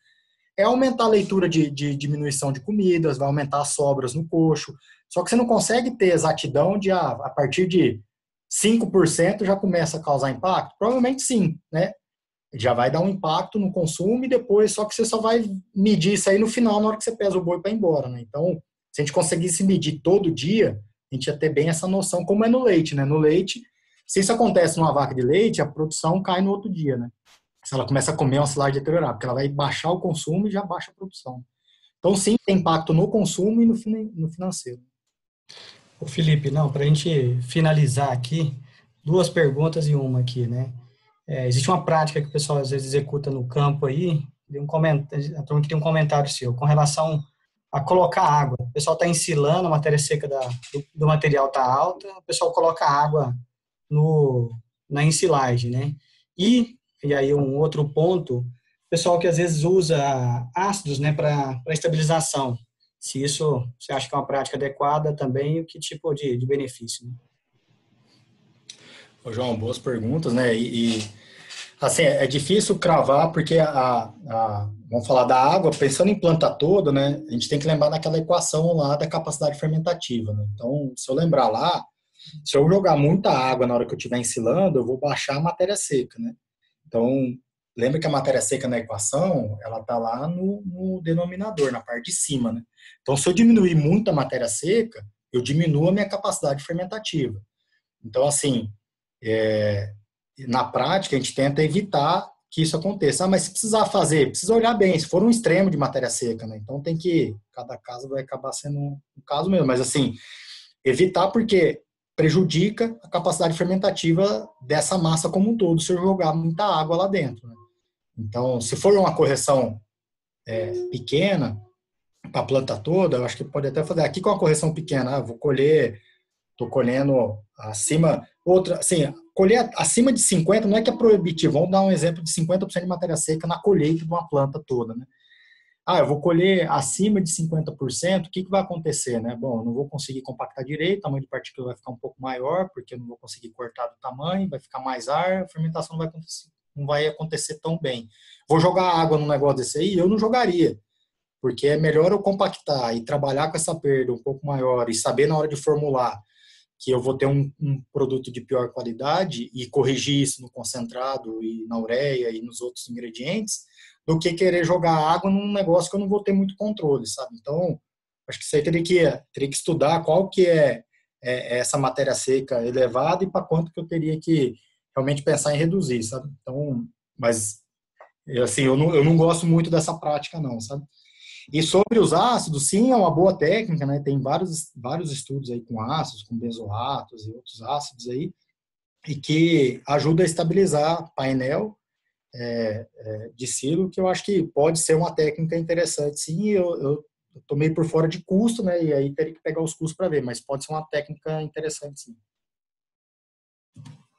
é aumentar a leitura de diminuição de comidas, vai aumentar as sobras no coxo. Só que você não consegue ter exatidão de, a partir de 5% já começa a causar impacto? Provavelmente sim, né? Já vai dar um impacto no consumo e depois, só que você só vai medir isso aí no final, na hora que você pesa o boi para ir embora, né? Então, se a gente conseguisse medir todo dia, a gente ia ter bem essa noção, como é no leite, né? No leite, se isso acontece numa vaca de leite, a produção cai no outro dia, né? Se ela começa a comer uma silagem deteriorada, porque ela vai baixar o consumo e já baixa a produção. Então, sim, tem impacto no consumo e no financeiro. O Felipe, não, para a gente finalizar aqui, duas perguntas e uma aqui, né? Existe uma prática que o pessoal às vezes executa no campo aí, a turma que tem um comentário seu, com relação a colocar água. O pessoal está ensilando, a matéria seca do material está alta, o pessoal coloca água na ensilagem, né? E aí um outro ponto, o pessoal que às vezes usa ácidos, né, para estabilização. Se isso você acha que é uma prática adequada também, que tipo de benefício, né? Ô, João, boas perguntas, né? Assim, é difícil cravar porque vamos falar da água, pensando em planta toda, né? A gente tem que lembrar daquela equação lá da capacidade fermentativa, né? Então, se eu lembrar lá, se eu jogar muita água na hora que eu estiver ensilando, eu vou baixar a matéria seca, né? Então, lembra que a matéria seca na equação, ela está lá no denominador, na parte de cima, né? Então, se eu diminuir muito a matéria seca, eu diminuo a minha capacidade fermentativa. Então, assim, na prática, a gente tenta evitar que isso aconteça. Mas se precisar fazer, precisa olhar bem. Se for um extremo de matéria seca, né? Então, cada caso vai acabar sendo um caso mesmo. Mas, assim, evitar porque prejudica a capacidade fermentativa dessa massa como um todo, se eu jogar muita água lá dentro, né? Então, se for uma correção pequena para a planta toda, eu acho que pode até fazer aqui com uma correção pequena. Vou colher, estou colhendo acima, outra, assim, colher acima de 50 não é que é proibitivo. Vamos dar um exemplo de 50% de matéria seca na colheita de uma planta toda, né? Eu vou colher acima de 50%, o que vai acontecer, né? Bom, eu não vou conseguir compactar direito, o tamanho de partícula vai ficar um pouco maior, porque eu não vou conseguir cortar do tamanho, vai ficar mais ar, a fermentação não vai acontecer tão bem. Vou jogar água num negócio desse aí? Eu não jogaria, porque é melhor eu compactar e trabalhar com essa perda um pouco maior e saber na hora de formular que eu vou ter um produto de pior qualidade e corrigir isso no concentrado e na ureia e nos outros ingredientes, do que querer jogar água num negócio que eu não vou ter muito controle, sabe? Então, acho que isso aí teria que estudar qual que é essa matéria seca elevada e para quanto que eu teria que realmente pensar em reduzir, sabe? Então, mas, assim, eu não gosto muito dessa prática, não, sabe? E sobre os ácidos, sim, é uma boa técnica, né? Tem vários estudos aí com ácidos, com benzoatos e outros ácidos aí, e que ajuda a estabilizar painel de silo, que eu acho que pode ser uma técnica interessante, sim. Eu tô meio por fora de custo, né? E aí teria que pegar os custos para ver, mas pode ser uma técnica interessante, sim.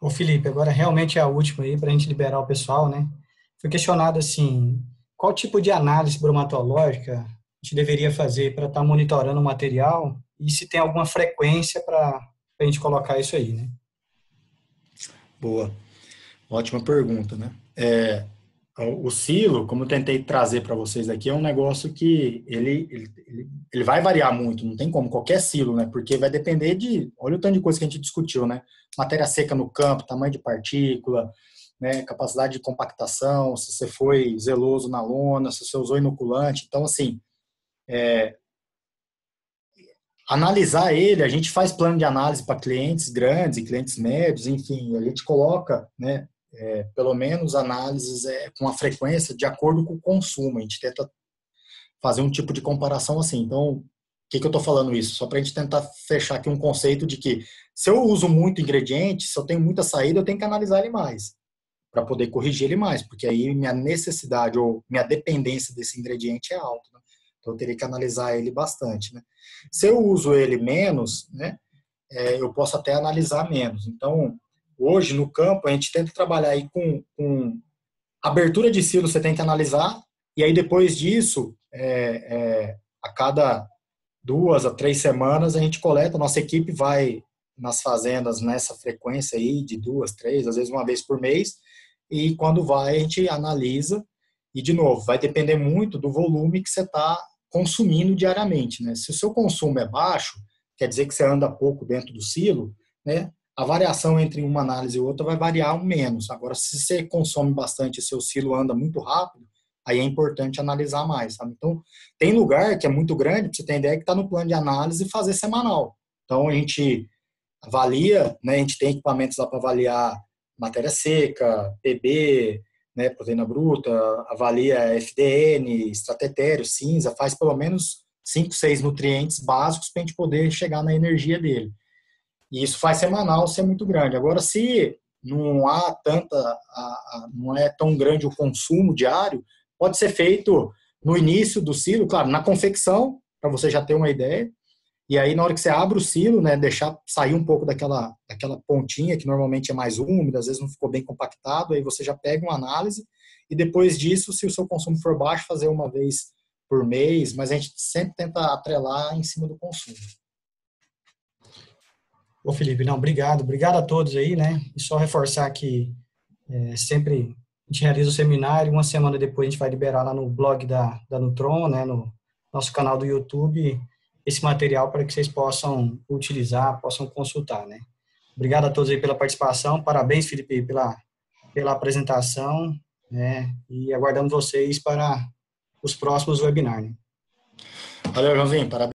Ô Felipe, agora realmente é a última aí para a gente liberar o pessoal, né? Foi questionado assim, qual tipo de análise bromatológica a gente deveria fazer para estar monitorando o material e se tem alguma frequência para a gente colocar isso aí, né? Boa. Ótima pergunta, né? O silo, como eu tentei trazer para vocês aqui, é um negócio que ele vai variar muito, não tem como, qualquer silo, né? Porque vai depender de, olha o tanto de coisa que a gente discutiu, né? Matéria seca no campo, tamanho de partícula, né? Capacidade de compactação, se você foi zeloso na lona, se você usou inoculante. Então, assim, analisar ele, a gente faz plano de análise para clientes grandes e clientes médios, enfim, a gente coloca, né? Pelo menos análises com a frequência de acordo com o consumo. A gente tenta fazer um tipo de comparação assim. Então, que eu estou falando isso? Só para a gente tentar fechar aqui um conceito de que se eu uso muito ingrediente, se eu tenho muita saída, eu tenho que analisar ele mais, para poder corrigir ele mais, porque aí minha necessidade ou minha dependência desse ingrediente é alta, né? Então, eu teria que analisar ele bastante, né? Se eu uso ele menos, né, eu posso até analisar menos. Então, hoje, no campo, a gente tenta trabalhar aí com abertura de silo, você tem que analisar, e aí depois disso, a cada 2 a 3 semanas, a gente coleta, nossa equipe vai nas fazendas nessa frequência aí de 2, 3, às vezes uma vez por mês, e quando vai, a gente analisa, e de novo, vai depender muito do volume que você está consumindo diariamente, né? Se o seu consumo é baixo, quer dizer que você anda pouco dentro do silo, né? A variação entre uma análise e outra vai variar menos. Agora, se você consome bastante e seu silo anda muito rápido, aí é importante analisar mais, sabe? Então, tem lugar que é muito grande, para você ter ideia, que está no plano de análise fazer semanal. Então, a gente avalia, né? A gente tem equipamentos lá para avaliar matéria seca, PB, né? Proteína bruta, avalia FDN, extratetéreo, cinza, faz pelo menos 5, 6 nutrientes básicos para a gente poder chegar na energia dele. E isso faz semanal se é muito grande. Agora, se não há não é tão grande o consumo diário, pode ser feito no início do silo, claro, na confecção, para você já ter uma ideia. E aí, na hora que você abre o silo, né, deixar sair um pouco daquela pontinha, que normalmente é mais úmida, às vezes não ficou bem compactado, aí você já pega uma análise, e depois disso, se o seu consumo for baixo, fazer uma vez por mês, mas a gente sempre tenta atrelar em cima do consumo. Ô Felipe, não, obrigado a todos aí, né? E só reforçar que sempre a gente realiza o seminário, uma semana depois a gente vai liberar lá no blog da Nutron, né, no nosso canal do YouTube, esse material para que vocês possam utilizar, possam consultar, né? Obrigado a todos aí pela participação, parabéns, Felipe, pela apresentação, né? E aguardamos vocês para os próximos webinars, né? Valeu, Joãozinho, parabéns.